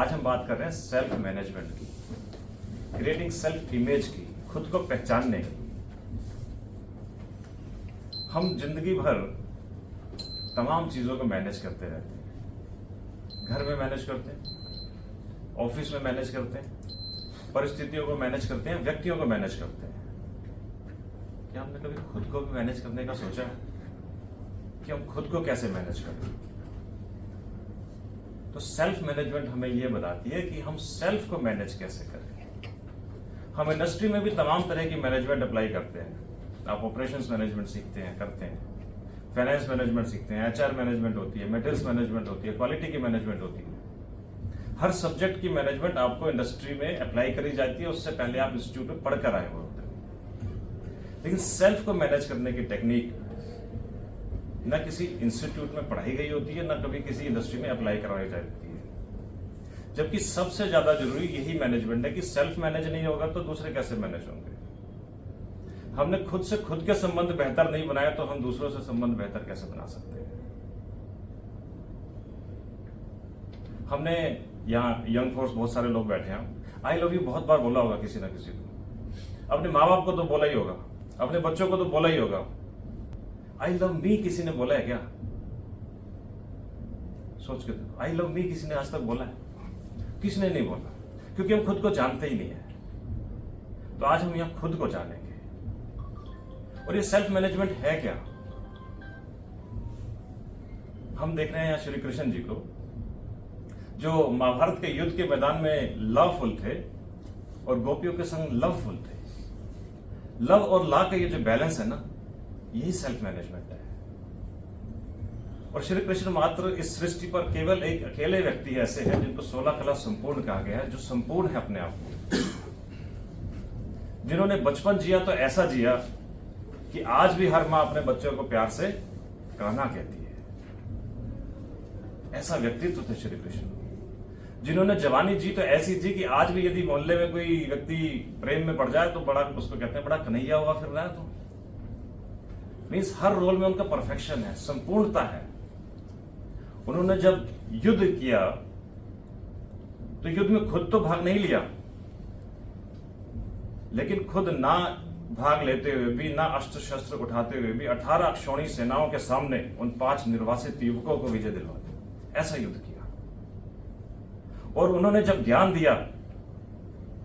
आज हम बात कर रहे हैं सेल्फ मैनेजमेंट की, क्रिएटिंग सेल्फ इमेज की, खुद को पहचानने की। हम जिंदगी भर तमाम चीजों को मैनेज करते रहते हैं। घर में मैनेज करते हैं, ऑफिस में मैनेज करते हैं, परिस्थितियों को मैनेज करते हैं, व्यक्तियों को मैनेज करते हैं। क्या हमने कभी खुद को भी मैनेज करने का सोचा है कि हम खुद को कैसे मैनेज करें? तो सेल्फ मैनेजमेंट हमें यह बताती है कि हम सेल्फ को मैनेज कैसे करें। हम इंडस्ट्री में भी तमाम तरह की मैनेजमेंट अप्लाई करते हैं। आप ऑपरेशंस मैनेजमेंट सीखते हैं, करते हैं, फाइनेंस मैनेजमेंट सीखते हैं, एचआर मैनेजमेंट होती है, मटेरियल्स मैनेजमेंट होती है, क्वालिटी की मैनेजमेंट होती है। हर सब्जेक्ट की मैनेजमेंट आपको इंडस्ट्री में अप्लाई करी जाती है, उससे पहले आप इंस्टीट्यूट में पढ़कर आए हुए होते हैं। लेकिन सेल्फ को मैनेज करने की टेक्निक न किसी इंस्टीट्यूट में पढ़ाई गई होती है, न कभी किसी इंडस्ट्री में अप्लाई करवाई जाती है। जबकि सबसे ज्यादा जरूरी यही मैनेजमेंट है कि सेल्फ मैनेज नहीं होगा तो दूसरे कैसे मैनेज होंगे। हमने खुद से खुद के संबंध बेहतर नहीं बनाए तो हम दूसरों से संबंध बेहतर कैसे बना सकते हैं। हमने यहाँ यंग फोर्स बहुत सारे लोग बैठे हैं, आई लव यू बहुत बार बोला होगा किसी ना किसी को। अपने माँ बाप को तो बोला ही होगा, अपने बच्चों को तो बोला ही होगा। आई लव मी किसी ने बोला है क्या? सोच के देखो, आई लव मी किसी ने आज तक बोला है? किसने नहीं बोला, क्योंकि हम खुद को जानते ही नहीं है। तो आज हम यहां खुद को जानेंगे। और ये सेल्फ मैनेजमेंट है क्या? हम देख रहे हैं यहां श्री कृष्ण जी को, जो महाभारत के युद्ध के मैदान में लवफुल थे और गोपियों के संग लवफुल थे। लव और ला का ये जो बैलेंस है ना, यही सेल्फ मैनेजमेंट है। और श्री कृष्ण मात्र इस सृष्टि पर केवल एक अकेले व्यक्ति ऐसे हैं जिनको 16 कला संपूर्ण कहा गया है, जो संपूर्ण है अपने आप को, जिन्होंने बचपन जिया तो ऐसा जिया कि आज भी हर मां अपने बच्चों को प्यार से कान्हा कहती है। ऐसा व्यक्तित्व थे श्री कृष्ण। जिन्होंने जवानी जी तो ऐसी जी कि आज भी यदि मोहल्ले में कोई व्यक्ति प्रेम में पड़ जाए तो बड़ा उसको कहते हैं बड़ा कन्हैया हुआ फिर रहा है। तो मीन्स हर रोल में उनका परफेक्शन है, संपूर्णता है। उन्होंने जब युद्ध किया तो युद्ध में खुद तो भाग नहीं लिया, लेकिन खुद ना भाग लेते हुए भी, ना अस्त्र शस्त्र उठाते हुए भी 18 अक्षौणी सेनाओं के सामने उन 5 निर्वासित युवकों को विजय दिलवा दी। ऐसा युद्ध किया। और उन्होंने जब ज्ञान दिया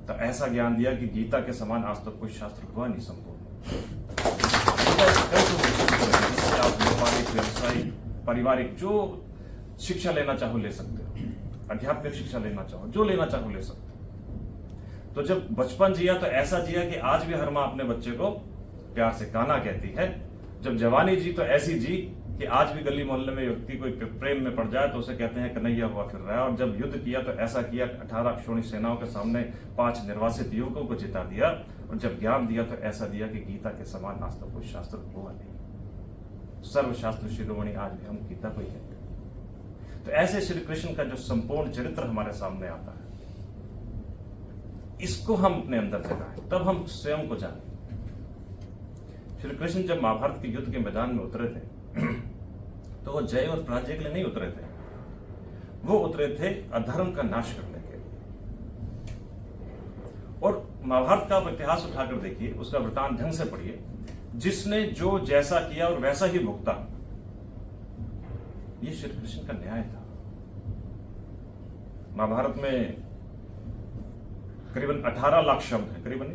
तो ऐसा ज्ञान दिया कि गीता के समान आज तक कोई शास्त्र हुआ नहीं संपूर्ण। आप व्यापारिक, व्यवसायिक, पारिवारिक जो शिक्षा लेना चाहो ले सकते हो, आध्यात्मिक शिक्षा लेना चाहो, जो लेना चाहो ले सकते हो। तो जब बचपन जिया तो ऐसा जिया कि आज भी हर मां अपने बच्चे को प्यार से कान्हा कहती है। जब जवानी जी तो ऐसी जी कि आज भी गली मोहल्ले में व्यक्ति कोई प्रेम में पड़ जाए तो उसे कहते हैं कन्हैया हुआ फिर रहा है। और जब युद्ध किया तो ऐसा किया, 18 अक्षौणी सेनाओं के सामने 5 निर्वासित युवकों को जिता दिया। और जब ज्ञान दिया तो ऐसा दिया कि गीता के समान आज तक कोई शास्त्र हुआ नहीं। सर्वशास्त्र शिरोमणि आज भी हम गीता को ही कहते हैं। तो ऐसे श्री कृष्ण का जो संपूर्ण चरित्र हमारे सामने आता है, इसको हम अपने अंदर जगाएं, तब हम स्वयं को जानें। श्री कृष्ण जब महाभारत के युद्ध के मैदान में उतरे थे तो वो जय और पराजय के लिए नहीं उतरे थे, वो उतरे थे अधर्म का नाश करने के लिए। और महाभारत का इतिहास उठाकर देखिए, उसका वृतांत ढंग से पढ़िए। जिसने जो जैसा किया और वैसा ही भुगता, ये श्री कृष्ण का न्याय था। महाभारत में करीबन 18 लाख शब्द हैं, करीबन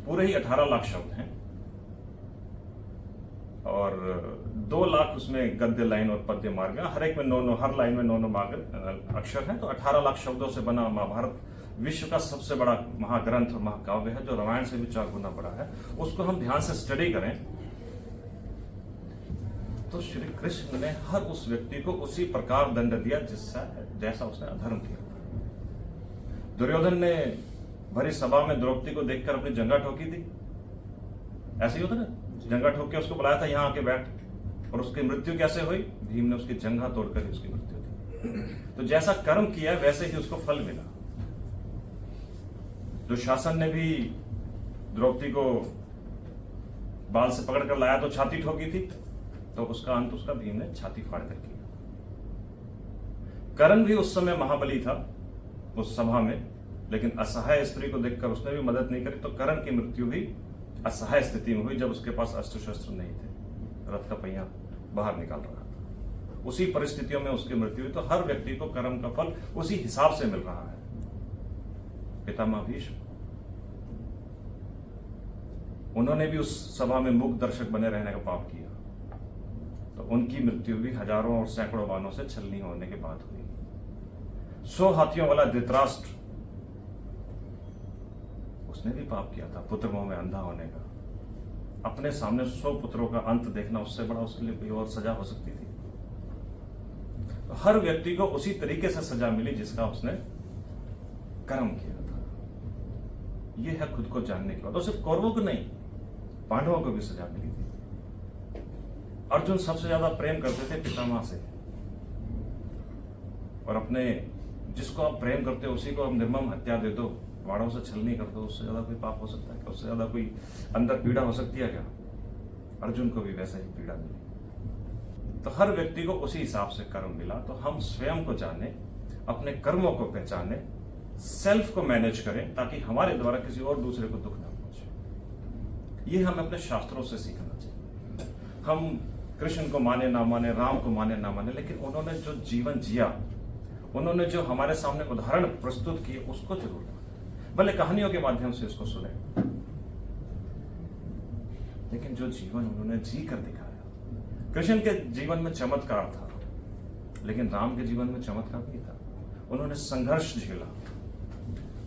पूरे ही 18 लाख शब्द हैं, और 2 लाख उसमें गद्य लाइन और पद्य मार्ग, हर एक में 9 हर लाइन में 9 अक्षर हैं। तो 18 लाख शब्दों से बना महाभारत विश्व का सबसे बड़ा महाग्रंथ और महाकाव्य है, जो रामायण से भी 4 गुना बड़ा है। उसको हम ध्यान से स्टडी करें तो श्री कृष्ण ने हर उस व्यक्ति को उसी प्रकार दंड दिया जैसा उसने अधर्म किया। दुर्योधन ने भरी सभा में द्रौपदी को देखकर अपनी जंघा ठोकी थी। ऐसे ही होता ना, जंघा ठोक के उसको बुलाया था यहां आके बैठ, और उसकी मृत्यु कैसे हुई? भीम ने उसकी जंघा तोड़कर उसकी मृत्यु दी। तो जैसा कर्म किया वैसे ही उसको फल मिला। दुशासन ने भी द्रौपदी को बाल से पकड़कर लाया तो छाती ठोकी थी, तो उसका अंत उसका भीम ने छाती फाड़ कर किया। कर्ण भी उस समय महाबली था, उस सभा में, लेकिन असहाय स्त्री को देखकर उसने भी मदद नहीं करी, तो कर्ण की मृत्यु भी असहाय स्थिति में हुई जब उसके पास अस्त्र शस्त्र नहीं थे, रथ का पहिया बाहर निकाल रहा था। उसी परिस्थितियों में उसकी मृत्यु हुई। तो हर व्यक्ति को कर्म का फल उसी हिसाब से मिल रहा है। पितामह भीष्म, उन्होंने भी उस सभा में मूक दर्शक बने रहने का पाप किया, तो उनकी मृत्यु भी हजारों और सैकड़ों बाणों से छलनी होने के बाद हुई। 100 हाथियों वाला धृतराष्ट्र, उसने भी पाप किया था, पुत्र मोह में अंधा होने का। अपने सामने 100 पुत्रों का अंत देखना, उससे बड़ा उसके लिए कोई और सजा हो सकती थी? तो हर व्यक्ति को उसी तरीके से सजा मिली जिसका उसने कर्म किया था। यह है खुद को जानने की बात। और सिर्फ कौरवों को नहीं, पांडवों को भी सजा मिली थी। अर्जुन सबसे ज्यादा प्रेम करते थे पितामह से, और अपने जिसको आप प्रेम करते हो उसी को आप निर्मम हत्या दे दो, बाणों से छलनी कर दो, उससे ज्यादा कोई पाप हो सकता है क्या? उससे ज्यादा कोई अंदर पीड़ा हो सकती है क्या? अर्जुन को भी वैसा ही पीड़ा मिली। तो हर व्यक्ति को उसी हिसाब से कर्म मिला। तो हम स्वयं को जाने, अपने कर्मों को पहचाने, सेल्फ को मैनेज करें, ताकि हमारे द्वारा किसी और दूसरे को दुख ना पहुंचे। ये हमें अपने शास्त्रों से सीखना चाहिए। हम कृष्ण को माने ना माने, राम को माने ना माने, लेकिन उन्होंने जो जीवन जिया, उन्होंने जो हमारे सामने उदाहरण प्रस्तुत किए, उसको जरूर माने। भले कहानियों के माध्यम से उसको सुने, लेकिन जो जीवन उन्होंने जी कर दिखाया। कृष्ण के जीवन में चमत्कार था, लेकिन राम के जीवन में चमत्कार नहीं था। उन्होंने संघर्ष झेला,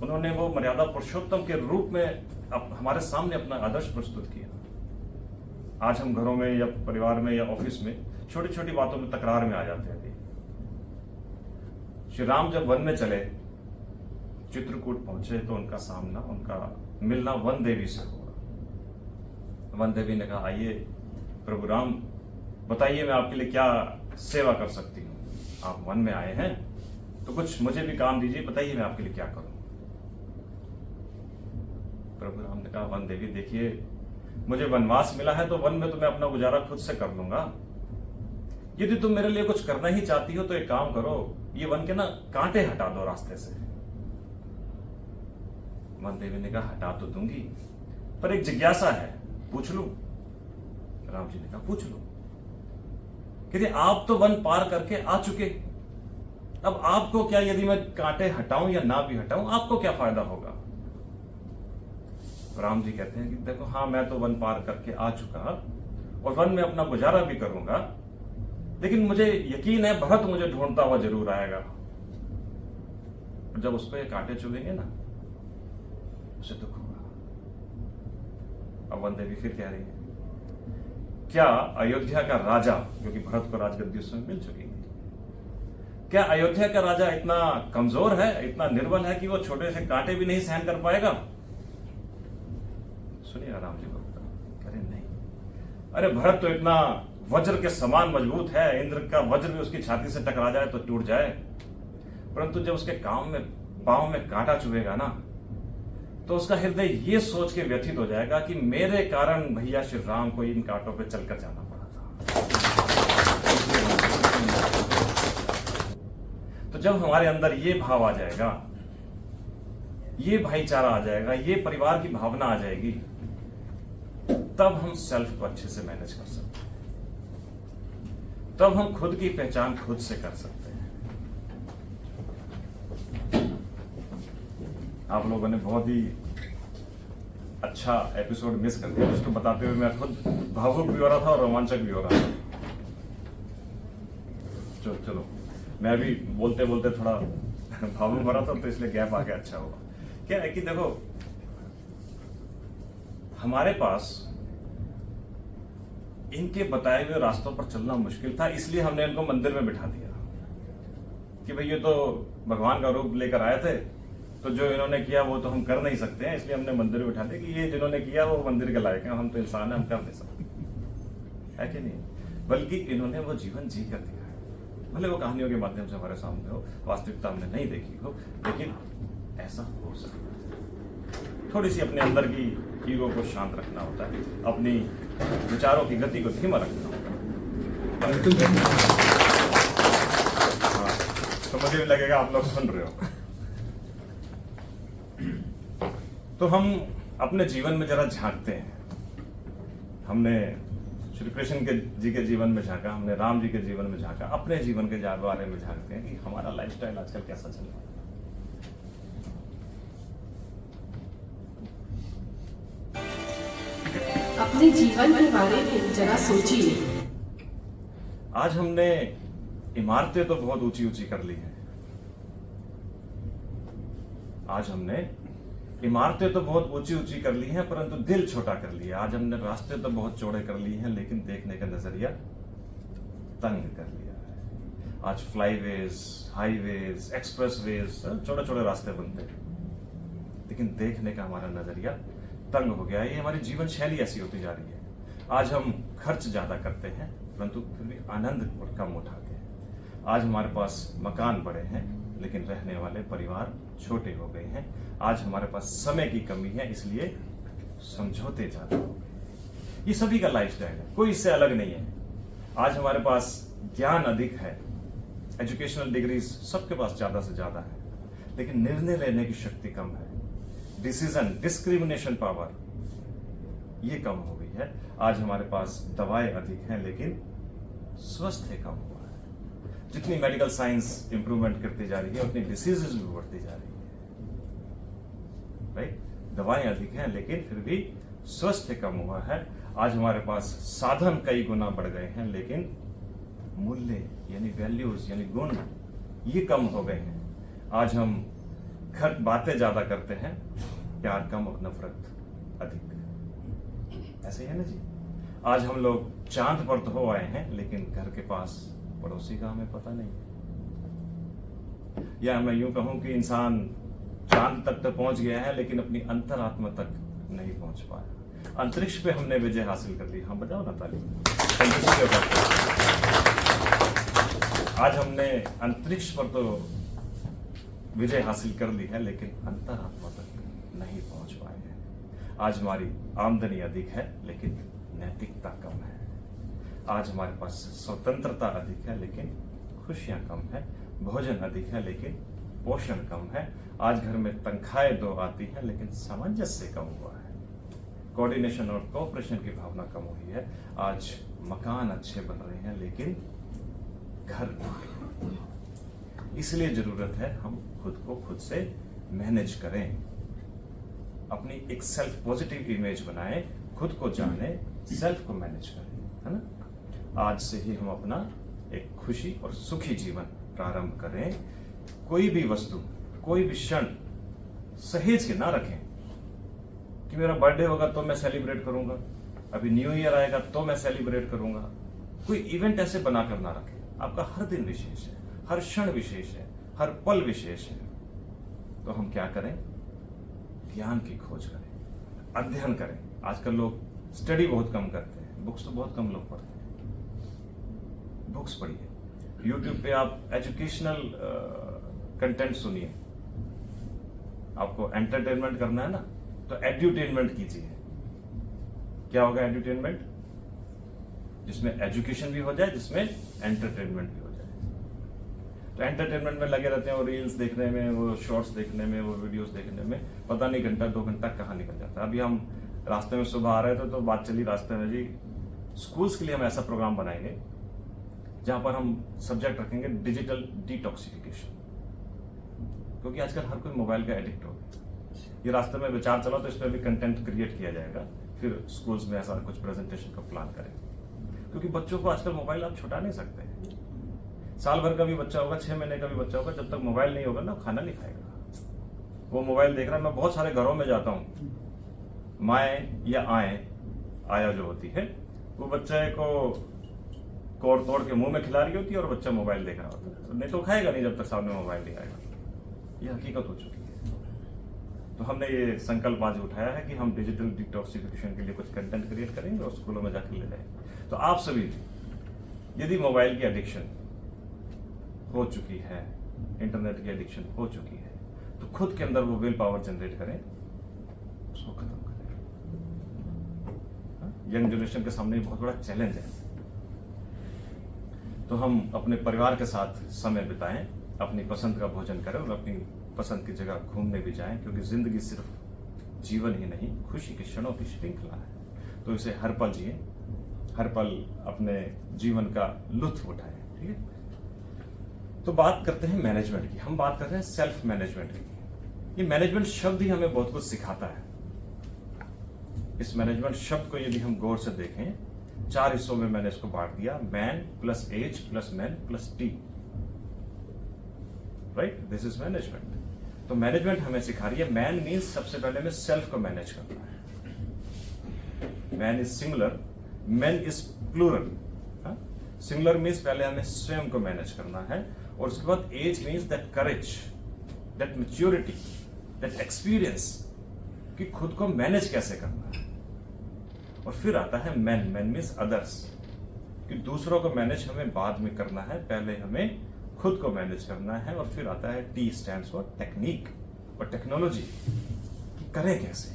उन्होंने वो मर्यादा पुरुषोत्तम के रूप में हमारे सामने अपना आदर्श प्रस्तुत किया। आज हम घरों में या परिवार में या ऑफिस में छोटी छोटी बातों में तकरार में आ जाते हैं। श्री राम जब वन में चले, चित्रकूट पहुंचे, तो उनका सामना, उनका मिलना वन देवी से हुआ। वन देवी ने कहा, आइए प्रभु राम, बताइए मैं आपके लिए क्या सेवा कर सकती हूँ? आप वन में आए हैं तो कुछ मुझे भी काम दीजिए, बताइए मैं आपके लिए क्या करूं? प्रभु राम ने कहा, वन देवी देखिए, मुझे वनवास मिला है तो वन में तो मैं अपना गुजारा खुद से कर लूंगा। यदि तुम मेरे लिए कुछ करना ही चाहती हो तो एक काम करो, ये वन के ना कांटे हटा दो रास्ते से। वन देवी ने कहा, हटा तो दूंगी, पर एक जिज्ञासा है, पूछ लूं? राम जी ने कहा, पूछ लो। कहते, आप तो वन पार करके आ चुके, अब आपको क्या, यदि मैं कांटे हटाऊं या ना भी हटाऊं, आपको क्या फायदा होगा? राम जी कहते हैं कि देखो, हाँ मैं तो वन पार करके आ चुका और वन में अपना गुजारा भी करूंगा, लेकिन मुझे यकीन है भरत मुझे ढूंढता हुआ जरूर आएगा। जब उसको ये कांटे चुभेंगे ना, उसे दुख होगा। अब वन देवी फिर कह रही है, क्या अयोध्या का राजा, क्योंकि भरत को राजगद्दी उस समय मिल चुकी है, क्या अयोध्या का राजा इतना कमजोर है, इतना निर्बल है कि वो छोटे से कांटे भी नहीं सहन कर पाएगा? सुनिए राम जी बोलता, कह रहे नहीं, अरे भरत तो इतना वज्र के समान मजबूत है, इंद्र का वज्र भी उसकी छाती से टकरा जाए तो टूट जाए, परंतु जब उसके पांव में कांटा चुभेगा ना, तो उसका हृदय ये सोच के व्यथित हो जाएगा कि मेरे कारण भैया श्री राम को इन कांटों पे चलकर जाना पड़ा था। तो जब हमारे अंदर ये भाव आ जाएगा, ये भाईचारा आ जाएगा, ये परिवार की भावना आ जाएगी, तब हम सेल्फ को अच्छे से मैनेज कर सकते हैं, तब हम खुद की पहचान खुद से कर सकते हैं। आप लोगों ने बहुत ही अच्छा एपिसोड मिस कर दिया, जिसको बताते हुए मैं खुद भावुक भी हो रहा था और रोमांचक भी हो रहा था। चलो मैं भी बोलते बोलते थोड़ा भावुक हो रहा था, तो इसलिए गैप आ गया, अच्छा होगा। क्या है कि देखो, हमारे पास इनके बताए हुए रास्तों पर चलना मुश्किल था, इसलिए हमने इनको मंदिर में बिठा दिया कि भाई ये तो भगवान का रूप लेकर आए थे, तो जो इन्होंने किया वो तो हम कर नहीं सकते हैं, इसलिए हमने मंदिर में बिठा दिया कि ये जिन्होंने किया वो मंदिर के लायक है, हम तो इंसान हैं, हम कर नहीं सकते, है कि नहीं? बल्कि इन्होंने वो जीवन जी कर दिया है। भले वो कहानियों के माध्यम से हमारे सामने हो, वास्तविकता हमने नहीं देखी हो, लेकिन ऐसा हो सकता है। थोड़ी सी अपने अंदर की ईगो को शांत रखना होता है, अपनी विचारों की गति को धीमा रखना होता है। हाँ, तो मुझे भी लगेगा आप लोग सुन रहे हो। तो हम अपने जीवन में जरा झांकते हैं। हमने श्री कृष्ण जी के जीवन में झांका, हमने राम जी के जीवन में झांका, अपने जीवन के बारे में झांकते हैं कि हमारा लाइफस्टाइल आजकल कैसा चल रहा है। अपने जीवन के बारे में जरा सोचिए। आज हमने इमारतें तो बहुत ऊंची ऊंची कर ली हैं। आज हमने इमारतें तो बहुत ऊंची ऊंची कर ली हैं, परंतु दिल छोटा कर लिया। आज हमने रास्ते तो बहुत चौड़े कर लिए हैं, लेकिन देखने का नजरिया तंग कर लिया है। आज फ्लाईवेज, हाईवेज, एक्सप्रेसवेज, छोटे छोटे रास्ते बनते हैं, लेकिन देखने का हमारा नजरिया तंग हो गया है। ये हमारी जीवन शैली ऐसी होती जा रही है। आज हम खर्च ज्यादा करते हैं, परंतु फिर भी आनंद कम उठाते हैं। आज हमारे पास मकान बड़े हैं, लेकिन रहने वाले परिवार छोटे हो गए हैं। आज हमारे पास समय की कमी है, इसलिए समझौते ज्यादा हो गए। ये सभी का लाइफस्टाइल है, कोई इससे अलग नहीं है। आज हमारे पास ज्ञान अधिक है, एजुकेशनल डिग्रीज सबके पास ज्यादा से ज्यादा है, लेकिन निर्णय लेने की शक्ति कम है। डिसीजन, डिस्क्रिमिनेशन पावर ये कम हो गई है। आज हमारे पास दवाएं अधिक हैं, लेकिन स्वास्थ्य कम हुआ है। जितनी मेडिकल साइंस इंप्रूवमेंट करती जा रही है, उतनी डिसीजेस भी बढ़ती जा रही है। राइट? दवाएं अधिक हैं, लेकिन फिर भी स्वास्थ्य कम हुआ है। आज हमारे पास साधन कई गुना बढ़ गए हैं, लेकिन मूल्य यानी वैल्यूज यानी गुण ये कम हो गए हैं। आज हम बातें ज्यादा करते हैं, प्यार कम और नफरत अधिक। ऐसे ही है ना जी। आज हम लोग चांद पर तो हो आए हैं, लेकिन घर के पास पड़ोसी का हमें पता नहीं। या मैं यूं कहूं कि इंसान चांद तक तो पहुंच गया है, लेकिन अपनी अंतरात्मा तक नहीं पहुंच पाया। अंतरिक्ष पे हमने विजय हासिल कर ली। हाँ, बजाओ ना ताली। आज हमने अंतरिक्ष पर तो विजय हासिल कर ली है, लेकिन अंतरात्मा तक नहीं पहुंच पाए हैं। आज हमारी आमदनी अधिक है, लेकिन नैतिकता कम है। आज हमारे पास स्वतंत्रता अधिक है, लेकिन खुशियां कम है। भोजन अधिक है, लेकिन पोषण कम है। आज घर में तनख्वाहें 2 आती है, लेकिन सामंजस्य कम हुआ है। कोऑर्डिनेशन और कोऑपरेशन की भावना कम हुई है। आज मकान अच्छे बन रहे हैं, लेकिन घर इसलिए जरूरत है हम खुद को खुद से मैनेज करें, अपनी एक सेल्फ पॉजिटिव इमेज बनाएं, खुद को जाने, सेल्फ को मैनेज करें, है ना। आज से ही हम अपना एक खुशी और सुखी जीवन प्रारंभ करें। कोई भी वस्तु, कोई भी क्षण सहेज के ना रखें कि मेरा बर्थडे होगा तो मैं सेलिब्रेट करूंगा, अभी न्यू ईयर आएगा तो मैं सेलिब्रेट करूंगा। कोई इवेंट ऐसे बनाकर ना रखें। आपका हर दिन विशेष है, हर क्षण विशेष है, हर पल विशेष है। तो हम क्या करें? ज्ञान की खोज करें, अध्ययन करें। आजकल लोग स्टडी बहुत कम करते हैं, बुक्स तो बहुत कम लोग पढ़ते हैं। बुक्स पढ़िए, यूट्यूब पे आप एजुकेशनल कंटेंट सुनिए। आपको एंटरटेनमेंट करना है ना, तो एड्यूटेनमेंट कीजिए। क्या होगा एड्यूटेनमेंट? जिसमें एजुकेशन भी हो जाए, जिसमें एंटरटेनमेंट भी हो जाए। तो एंटरटेनमेंट में लगे रहते हैं, वो रील्स देखने में, वो शॉर्ट्स देखने में, वो वीडियोस देखने में, पता नहीं घंटा 2 घंटा कहाँ निकल जाता है। अभी हम रास्ते में सुबह आ रहे थे, तो बात चली रास्ते में, जी स्कूल्स के लिए हम ऐसा प्रोग्राम बनाएंगे जहां पर हम सब्जेक्ट रखेंगे डिजिटल डिटॉक्सिफिकेशन, क्योंकि आजकल हर कोई मोबाइल का एडिक्ट हो गया। ये रास्ते में विचार चला तो इस पर भी कंटेंट क्रिएट किया जाएगा, फिर स्कूल्स में ऐसा कुछ प्रेजेंटेशन का प्लान करेंगे, क्योंकि बच्चों को आजकल मोबाइल आप छुटा नहीं सकते। साल भर का भी बच्चा होगा, 6 महीने का भी बच्चा होगा, जब तक मोबाइल नहीं होगा ना, खाना नहीं खाएगा। वो मोबाइल देख रहा है। मैं बहुत सारे घरों में जाता हूँ, माए या आया जो होती है, वो बच्चे को कोड़ तोड़ के मुंह में खिला रही होती है और बच्चा मोबाइल देख रहा होता है। नहीं तो खाएगा नहीं जब तक सामने मोबाइल नहीं आएगा। ये हकीकत हो चुकी है। तो हमने ये संकल्प आज उठाया है कि हम डिजिटल डिटॉक्सिफिकेशन के लिए कुछ कंटेंट क्रिएट करेंगे और स्कूलों में जाकर ले जाएंगे। तो आप सभी यदि मोबाइल की एडिक्शन हो चुकी है, इंटरनेट की एडिक्शन हो चुकी है, तो खुद के अंदर वो विल पावर जनरेट करें, उसको खत्म करें। यंग जनरेशन के सामने बहुत बड़ा चैलेंज है। तो हम अपने परिवार के साथ समय बिताएं, अपनी पसंद का भोजन करें और अपनी पसंद की जगह घूमने भी जाएं, क्योंकि जिंदगी सिर्फ जीवन ही नहीं, खुशी के क्षणों की श्रृंखला है। तो इसे हर पल जिए, हर पल अपने जीवन का लुत्फ उठाएं। ठीक है, तो बात करते हैं मैनेजमेंट की। हम बात कर रहे हैं सेल्फ मैनेजमेंट की। ये मैनेजमेंट शब्द ही हमें बहुत कुछ सिखाता है। इस मैनेजमेंट शब्द को यदि हम गौर से देखें, 4 हिस्सों में मैंने इसको बांट दिया, man plus age plus men plus T. Right, this is management. तो मैनेजमेंट हमें सिखा रही है, मैन मीन्स सबसे पहले में सेल्फ को मैनेज करना है। Man is singular, men is plural. Singular means पहले हमें स्वयं को मैनेज करना है, और उसके बाद age means that courage, that maturity, that experience कि खुद को मैनेज कैसे करना है। और फिर आता है मैन, मैन मीन्स अदर्स, कि दूसरों को मैनेज हमें बाद में करना है, पहले हमें खुद को मैनेज करना है। और फिर आता है टी स्टैंड्स फॉर टेक्निक और टेक्नोलॉजी, कि करें कैसे,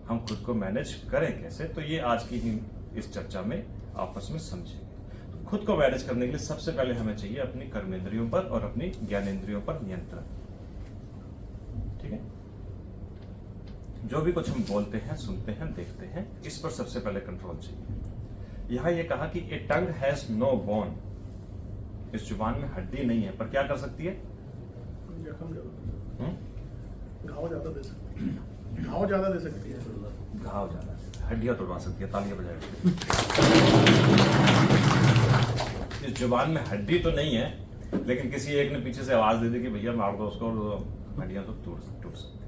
हम खुद को मैनेज करें कैसे। तो ये आज की ही इस चर्चा में आपस में समझेंगे। तो खुद को मैनेज करने के लिए सबसे पहले हमें चाहिए अपनी कर्मेंद्रियों पर और अपनी ज्ञानेंद्रियों पर नियंत्रण। ठीक है, जो भी कुछ हम बोलते हैं, सुनते हैं, देखते हैं, इस पर सबसे पहले कंट्रोल चाहिए। यहां ये कहा कि ए टंग हैज नो बोन, इस जुबान में हड्डी नहीं है, पर क्या कर सकती है? घाव ज्यादा दे सकती है। घाव ज्यादा दे सकती है। घाव ज्यादा, हड्डियां तोड़वा सकती है, तालियां बजाएगी। इस जुबान में हड्डी तो नहीं है, लेकिन किसी एक ने पीछे से आवाज दे दी कि भैया मार दो उसको, और हड्डियां तो टूट सकती है।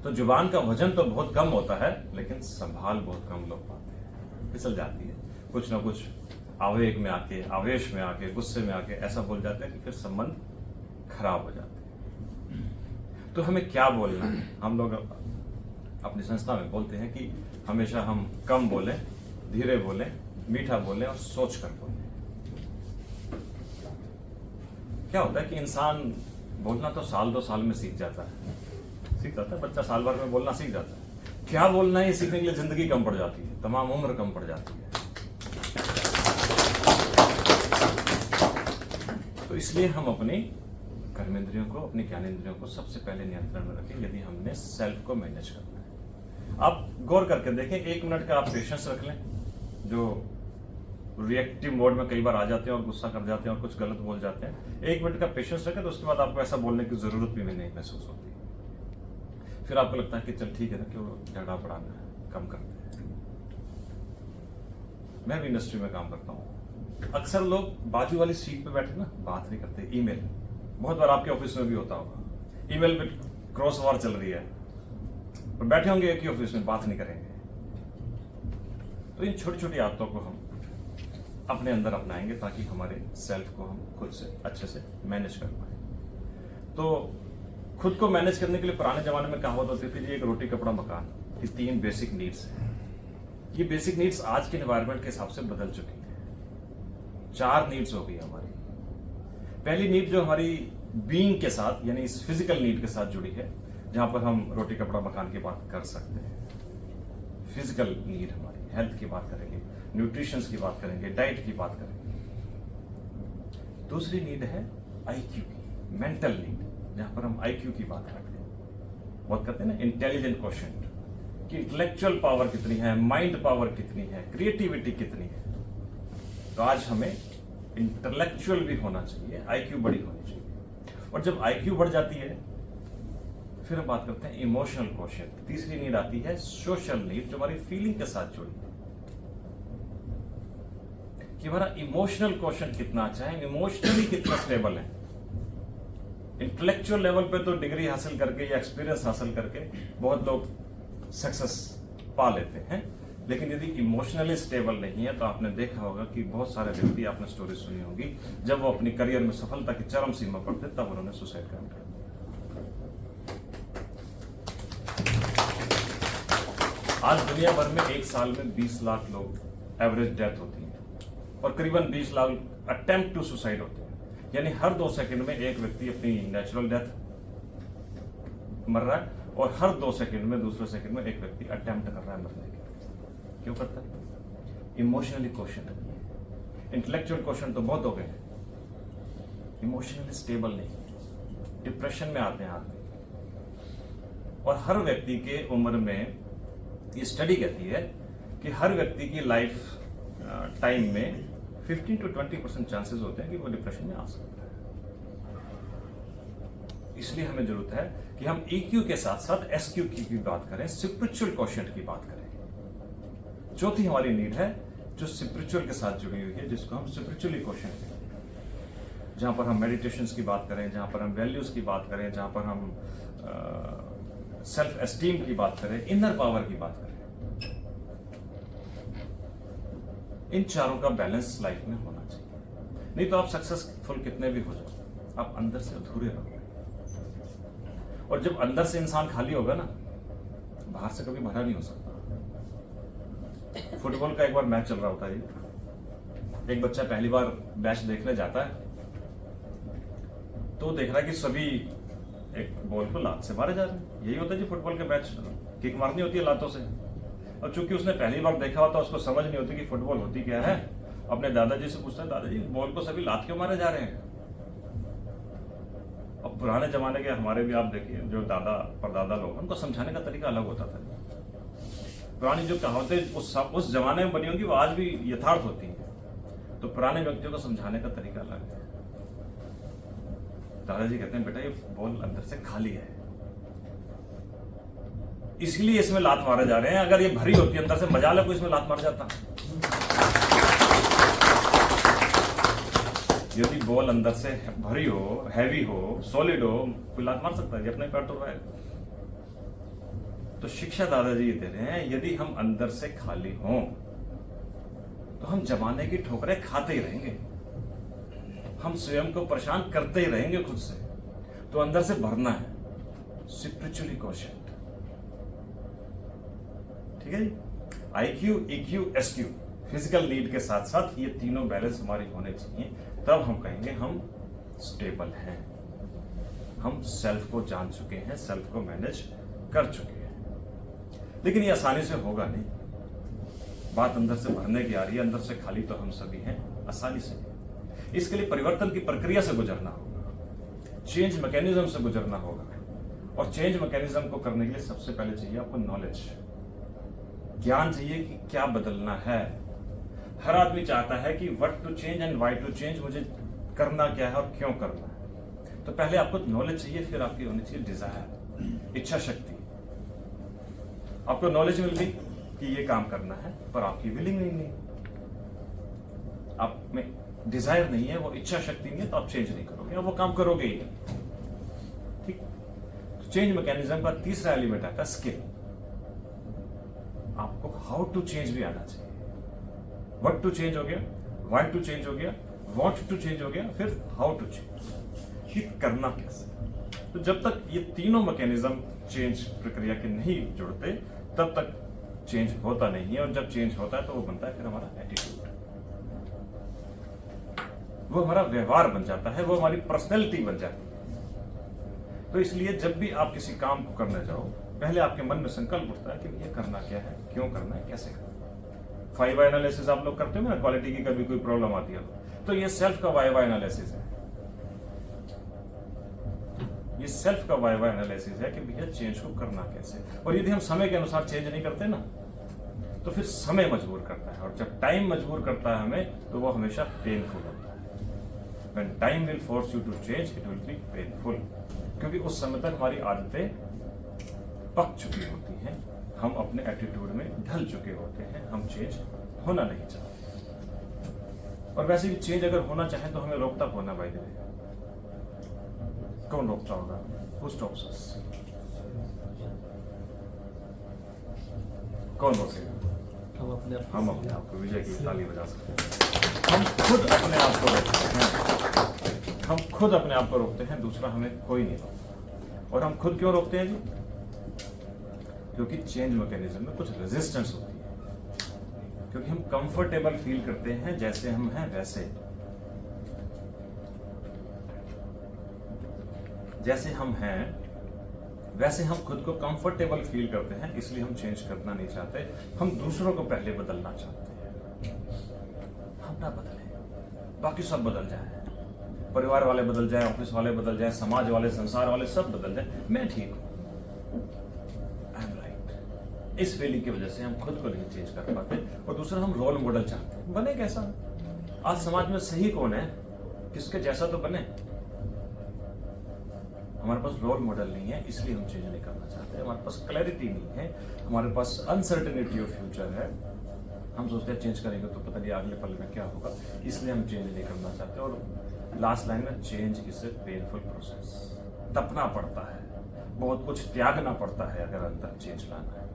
तो जुबान का वजन तो बहुत कम होता है, लेकिन संभाल बहुत कम लोग पाते हैं, फिसल जाती है। कुछ ना कुछ आवेग में आके, आवेश में आके, गुस्से में आके ऐसा बोल जाते हैं कि फिर संबंध खराब हो जाते हैं। तो हमें क्या बोलना है? हम लोग अपनी संस्था में बोलते हैं कि हमेशा हम कम बोलें, धीरे बोलें, मीठा बोलें और सोच कर बोलें। क्या होता है कि इंसान बोलना तो 1-2 साल में सीख जाता है, बच्चा साल भर में बोलना सीख जाता है। क्या बोलना है, ये सीखने के लिए जिंदगी कम पड़ जाती है, तमाम उम्र कम पड़ जाती है। तो इसलिए हम अपनी कर्मेंद्रियों को, अपनी ज्ञानेंद्रियों को सबसे पहले नियंत्रण में रखें, यदि हमने सेल्फ को मैनेज करना है। आप गौर करके देखें, 1 मिनट का आप पेशेंस रख लें। जो रिएक्टिव मोड में कई बार आ जाते हैं और गुस्सा कर जाते हैं और कुछ गलत बोल जाते हैं, 1 मिनट का पेशेंस रखें, तो उसके बाद आपको ऐसा बोलने की जरूरत भी नहीं महसूस होती। फिर आपको लगता है कि चल ठीक है ना, क्यों झगड़ा बढ़ाना है, कम करते हैं। मैं भी इंडस्ट्री में काम करता हूँ, अक्सर लोग बाजू वाली सीट पे बैठे ना बात नहीं करते। ईमेल, बहुत बार आपके ऑफिस में भी होता होगा, ईमेल पे क्रॉस वॉर चल रही है, और बैठे होंगे एक ही ऑफिस में, बात नहीं करेंगे। तो इन छोटी छोटी आदतों को हम अपने अंदर अपनाएंगे, ताकि हमारे सेल्फ को हम खुद से अच्छे से मैनेज कर पाए। तो खुद को मैनेज करने के लिए पुराने जमाने में कहावत होती थी, एक रोटी कपड़ा मकान, ये 3 बेसिक नीड्स हैं। ये बेसिक नीड्स आज के एनवायरनमेंट के हिसाब से बदल चुकी हैं। 4 नीड्स हो गई हमारी। पहली नीड जो हमारी बीइंग के साथ, यानी इस फिजिकल नीड के साथ जुड़ी है, जहां पर हम रोटी कपड़ा मकान की बात कर सकते हैं। फिजिकल नीड हमारी, हेल्थ की बात करेंगे, न्यूट्रिशन की बात करेंगे, डाइट की बात करेंगे। दूसरी नीड है आईक्यू की, मेंटल नीड, जहां पर हम आईक्यू की बात करते हैं। बात करते हैं ना इंटेलिजेंट क्वोशिएंट, कि इंटेलेक्चुअल पावर कितनी है, माइंड पावर कितनी है, क्रिएटिविटी कितनी है। तो आज हमें इंटेलेक्चुअल भी होना चाहिए, आईक्यू बड़ी होनी चाहिए। और जब आईक्यू बढ़ जाती है, फिर हम बात करते हैं इमोशनल क्वोशिएंट। तीसरी नीड आती है सोशल नीड, जो हमारी फीलिंग के साथ जुड़ी है, कि हमारा इमोशनल क्वोशिएंट कितना अच्छा है, इमोशनली कितना स्टेबल है। इंटेलेक्चुअल लेवल पे तो डिग्री हासिल करके या एक्सपीरियंस हासिल करके बहुत लोग सक्सेस पा लेते हैं, लेकिन यदि इमोशनली स्टेबल नहीं है, तो आपने देखा होगा कि बहुत सारे व्यक्ति, आपने स्टोरी सुनी होगी, जब वो अपनी करियर में सफलता की चरम सीमा पर थे, तब उन्होंने सुसाइड कर दिया। आज दुनिया भर में एक साल में 20 लाख लोग एवरेज डेथ होती है, और करीबन 20 लाख अटेम्प्ट टू सुसाइड होते हैं। यानी हर 2 सेकंड में एक व्यक्ति अपनी नेचुरल डेथ मर रहा है, और हर 2 सेकंड में, दूसरे सेकंड में एक व्यक्ति अटेम्प्ट कर रहा है मरने के। क्यों करता है? इमोशनली क्वोशिएंट है। इंटेलेक्चुअल क्वोशिएंट तो बहुत हो गए, इमोशनली स्टेबल नहीं, डिप्रेशन में आते हैं आदमी, और हर व्यक्ति के उम्र में ये स्टडी कहती है कि हर व्यक्ति की लाइफ टाइम में 15 to 20% चांसेस होते हैं कि वो डिप्रेशन में आ सकता है। इसलिए हमें जरूरत है कि हम EQ के साथ साथ SQ की बात करें, स्पिरिचुअल क्वोशिएंट की बात करें। चौथी हमारी नीड है जो स्पिरिचुअल के साथ जुड़ी हुई है, जिसको हम स्पिरिचुअली क्वोशिएंट कहते हैं, जहां पर हम मेडिटेशंस की बात करें, जहां पर हम वैल्यूज की बात करें, जहां पर हम सेल्फ एस्टीम की बात करें, इनर पावर की बात करें। इन चारों का बैलेंस लाइफ में होना चाहिए। नहीं तो आप सक्सेसफुल कितने भी हो जाओ, आप अंदर से अधूरे रहोगे। और जब अंदर से इंसान खाली होगा ना, बाहर से कभी भरा नहीं हो सकता। फुटबॉल का एक बार मैच चल रहा होता है, एक बच्चा पहली बार मैच देखने जाता है, तो देख रहा है कि सभी एक बॉल को लात से मारे जा रहे हैं। यही होता है जी फुटबॉल के मैच, किक मारनी होती है लातों से। और चूंकि उसने पहली बार देखा होता, उसको समझ नहीं होती कि फुटबॉल होती क्या है। अपने दादाजी से पूछता है, दादाजी बॉल को सभी लात क्यों मारे जा रहे हैं? अब पुराने जमाने के हमारे भी आप देखिए, जो दादा परदादा लोग, उनको समझाने का तरीका अलग होता था। पुरानी जो कहावतें उस जमाने में बनी होंगी, वो आज भी यथार्थ होती है। तो पुराने व्यक्तियों को समझाने का तरीका अलग है। दादाजी कहते हैं, बेटा ये बॉल अंदर से खाली है, इसलिए इसमें लात मारे जा रहे हैं। अगर ये भरी होती अंदर से, मजा को इसमें लात मार जाता। यदि बॉल अंदर से भरी हो, हैवी हो, सॉलिड हो, कोई लात मार सकता है जी, अपने पैर तो रहा है। तो शिक्षा दादाजी दे रहे हैं, यदि हम अंदर से खाली हों तो हम जमाने की ठोकरें खाते ही रहेंगे, हम स्वयं को परेशान करते ही रहेंगे खुद से। तो अंदर से भरना है, स्पिरिचुअली क्वोशिएंट। ठीक है जी। IQ, EQ, SQ, physical need के साथ साथ ये तीनों बैलेंस हमारी होने चाहिए, तब हम कहेंगे हम स्टेबल हैं, हम सेल्फ को जान चुके हैं, सेल्फ को मैनेज कर चुके हैं। लेकिन ये आसानी से होगा नहीं। बात अंदर से भरने की आ रही है, अंदर से खाली तो हम सभी हैं, आसानी से। इसके लिए परिवर्तन की प्रक्रिया से गुजरना होगा, चेंज मैकेनिज्म से गुजरना होगा। और चेंज मैकेनिज्म को करने के लिए सबसे पहले चाहिए आपको नॉलेज, ज्ञान चाहिए कि क्या बदलना है। हर आदमी चाहता है कि what to change and why to change, मुझे करना क्या है और क्यों करना है। तो पहले आपको नॉलेज चाहिए, फिर आपकी होनी चाहिए डिजायर, इच्छा शक्ति। आपको नॉलेज मिल गई कि ये काम करना है, पर आपकी विलिंग नहीं, आप में डिजायर नहीं है, वो इच्छा शक्ति नहीं है, तो आप चेंज नहीं करोगे और वो काम करोगे ही नहीं। ठीक। तो चेंज मैकेनिज्म का तीसरा एलिमेंट आता है स्किल। आपको हाउ टू चेंज भी आना चाहिए। व्हाट टू चेंज हो गया, व्हाई टू चेंज हो गया, व्हाट टू चेंज हो गया, फिर हाउ टू चेंज, ये करना कैसे। तो जब तक ये तीनों मैकेनिज्म चेंज प्रक्रिया के नहीं जुड़ते, तब तक चेंज होता नहीं है। और जब चेंज होता है तो वो बनता है फिर हमारा एटीट्यूड, वो हमारा व्यवहार बन जाता है, वो हमारी पर्सनैलिटी बन जाती है। तो इसलिए जब भी आप किसी काम को करने जाओ, पहले आपके मन में संकल्प उठता है कि ये करना क्या है, क्यों करना है, कैसे करना है। 5 वाई एनालिसिस आप लोग करते हो ना, क्वालिटी की कभी कोई प्रॉब्लम आती है तो ये सेल्फ का वाई एनालिसिस है। ये सेल्फ का वाई एनालिसिस है कि भैया चेंज को करना कैसे। और यदि हम समय के अनुसार चेंज नहीं करते ना, तो फिर समय मजबूर करता है, और जब टाइम मजबूर करता है हमें, तो वो हमेशा पेनफुल होता है। When time will force you to change, it will be painful, क्योंकि उस समय तक हमारी आदतें पक चुकी होती हैं, हम अपने एटीट्यूड में ढल चुके होते हैं, हम चेंज होना नहीं चाहते। और वैसे भी चेंज अगर होना चाहे तो हमें रोकता कौन है भाई? कौन रोकता होगा? Who stops us? कौन रोकेगा? हम अपने आप को विजय की ताली बजा सकते हैं। हम खुद अपने आप को रोकते हैं, हम खुद अपने आप को रोकते हैं, दूसरा हमें कोई नहीं रोकता। और हम खुद क्यों रोकते हैं जी? क्योंकि चेंज मैकेनिज्म में कुछ रेजिस्टेंस होती है, क्योंकि हम कंफर्टेबल फील करते हैं जैसे हम हैं वैसे, जैसे हम हैं वैसे हम खुद को कंफर्टेबल फील करते हैं, इसलिए हम चेंज करना नहीं चाहते। हम दूसरों को पहले बदलना चाहते हैं। हम ना बदले, बाकी सब बदल जाए, परिवार वाले बदल जाए, ऑफिस वाले बदल जाए, समाज वाले, संसार वाले सब बदल जाए, मैं ठीक हूं। इस फीलिंग की वजह से हम खुद को नहीं चेंज कर पाते। और दूसरा, हम रोल मॉडल चाहते हैं। बने कैसा? आज समाज में सही कौन है? किसके जैसा तो बने। हमारे पास रोल मॉडल नहीं है, इसलिए हम चेंज नहीं करना चाहते। हमारे पास क्लैरिटी नहीं है, हमारे पास अनसर्टेनिटी ऑफ फ्यूचर है। हम सोचते हैं चेंज करेंगे तो पता नहीं अगले पल में क्या होगा, इसलिए हम चेंज नहीं करना चाहते। और लास्ट लाइन में, change is a painful process. तपना पड़ता है, बहुत कुछ त्यागना पड़ता है अगर अंदर चेंज लाना है।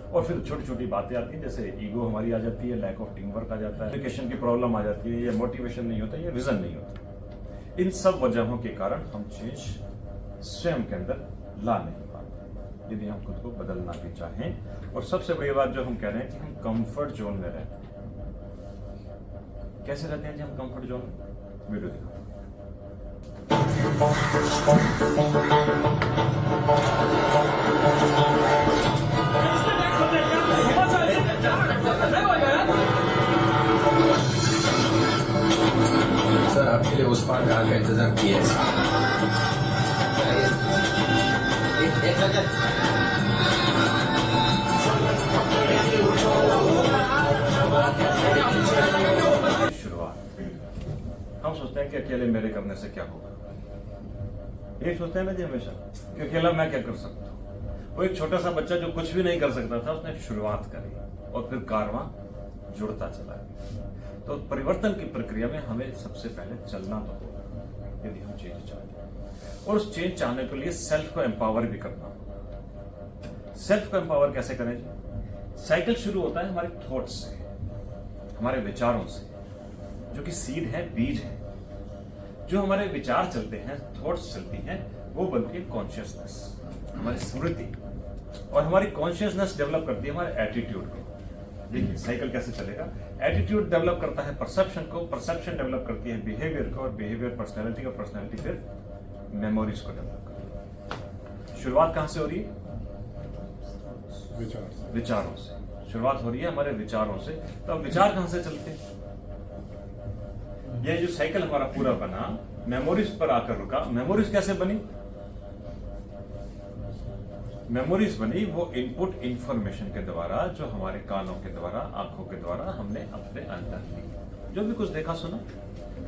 और फिर छोटी छोटी बातें आती हैं, जैसे ईगो हमारी आ जाती है, लैक ऑफ टीम वर्क आ जाता है, एजुकेशन की प्रॉब्लम आ जाती है, या मोटिवेशन नहीं होता, या विजन नहीं होता। इन सब वजहों के कारण हम चेंज स्वयं के अंदर ला नहीं पाते, यदि हम खुद को बदलना भी चाहें। और सबसे बड़ी बात जो हम कह रहे हैं कि हम कंफर्ट जोन में रहते हैं। कैसे रहते हैं जी हम कंफर्ट जोन में? वीडियो दिखाओ। सर आपके लिए उस पार कार का इंतजाम किया है। शुरुआत हम सोचते हैं कि अकेले मेरे करने से क्या होगा। ये सोचते हैं ना जी हमेशा कि अकेला मैं क्या कर सकता हूँ। वो एक छोटा सा बच्चा जो कुछ भी नहीं कर सकता था, उसने शुरुआत करी और फिर कारवां जुड़ता चला गया। तो परिवर्तन की प्रक्रिया में हमें सबसे पहले चलना तो होगा, यदि हम चेंज चाहते हैं। और उस चेंज चाहने के लिए सेल्फ को एम्पावर भी करना होगा। सेल्फ को एम्पावर कैसे करें जी? साइकिल शुरू होता है हमारे थॉट्स से, हमारे विचारों से, जो कि सीड है, बीज है। जो हमारे विचार चलते हैं, थॉट्स चलती हैं, वो बनती है कॉन्शियसनेस, हमारी स्मृति। और हमारी कॉन्शियसनेस डेवलप करती है हमारे एटीट्यूड को। देखिए साइकिल कैसे चलेगा। एटीट्यूड डेवलप करता है परसेप्शन को, परसेप्शन डेवलप करती है बिहेवियर को, और बिहेवियर पर्सनैलिटी को, पर्सनैलिटी फिर मेमोरीज को डेवलप करती है। शुरुआत कहां से हो रही है? विचारों से शुरुआत हो रही है, हमारे विचारों से। तो अब विचार कहां से चलते हैं? ये जो साइकिल हमारा पूरा बना, मेमोरीज पर आकर रुका। मेमोरीज कैसे बनी? मेमोरीज बनी वो इनपुट इंफॉर्मेशन के द्वारा, जो हमारे कानों के द्वारा, आंखों के द्वारा हमने अपने अंदर ली। जो भी कुछ देखा सुना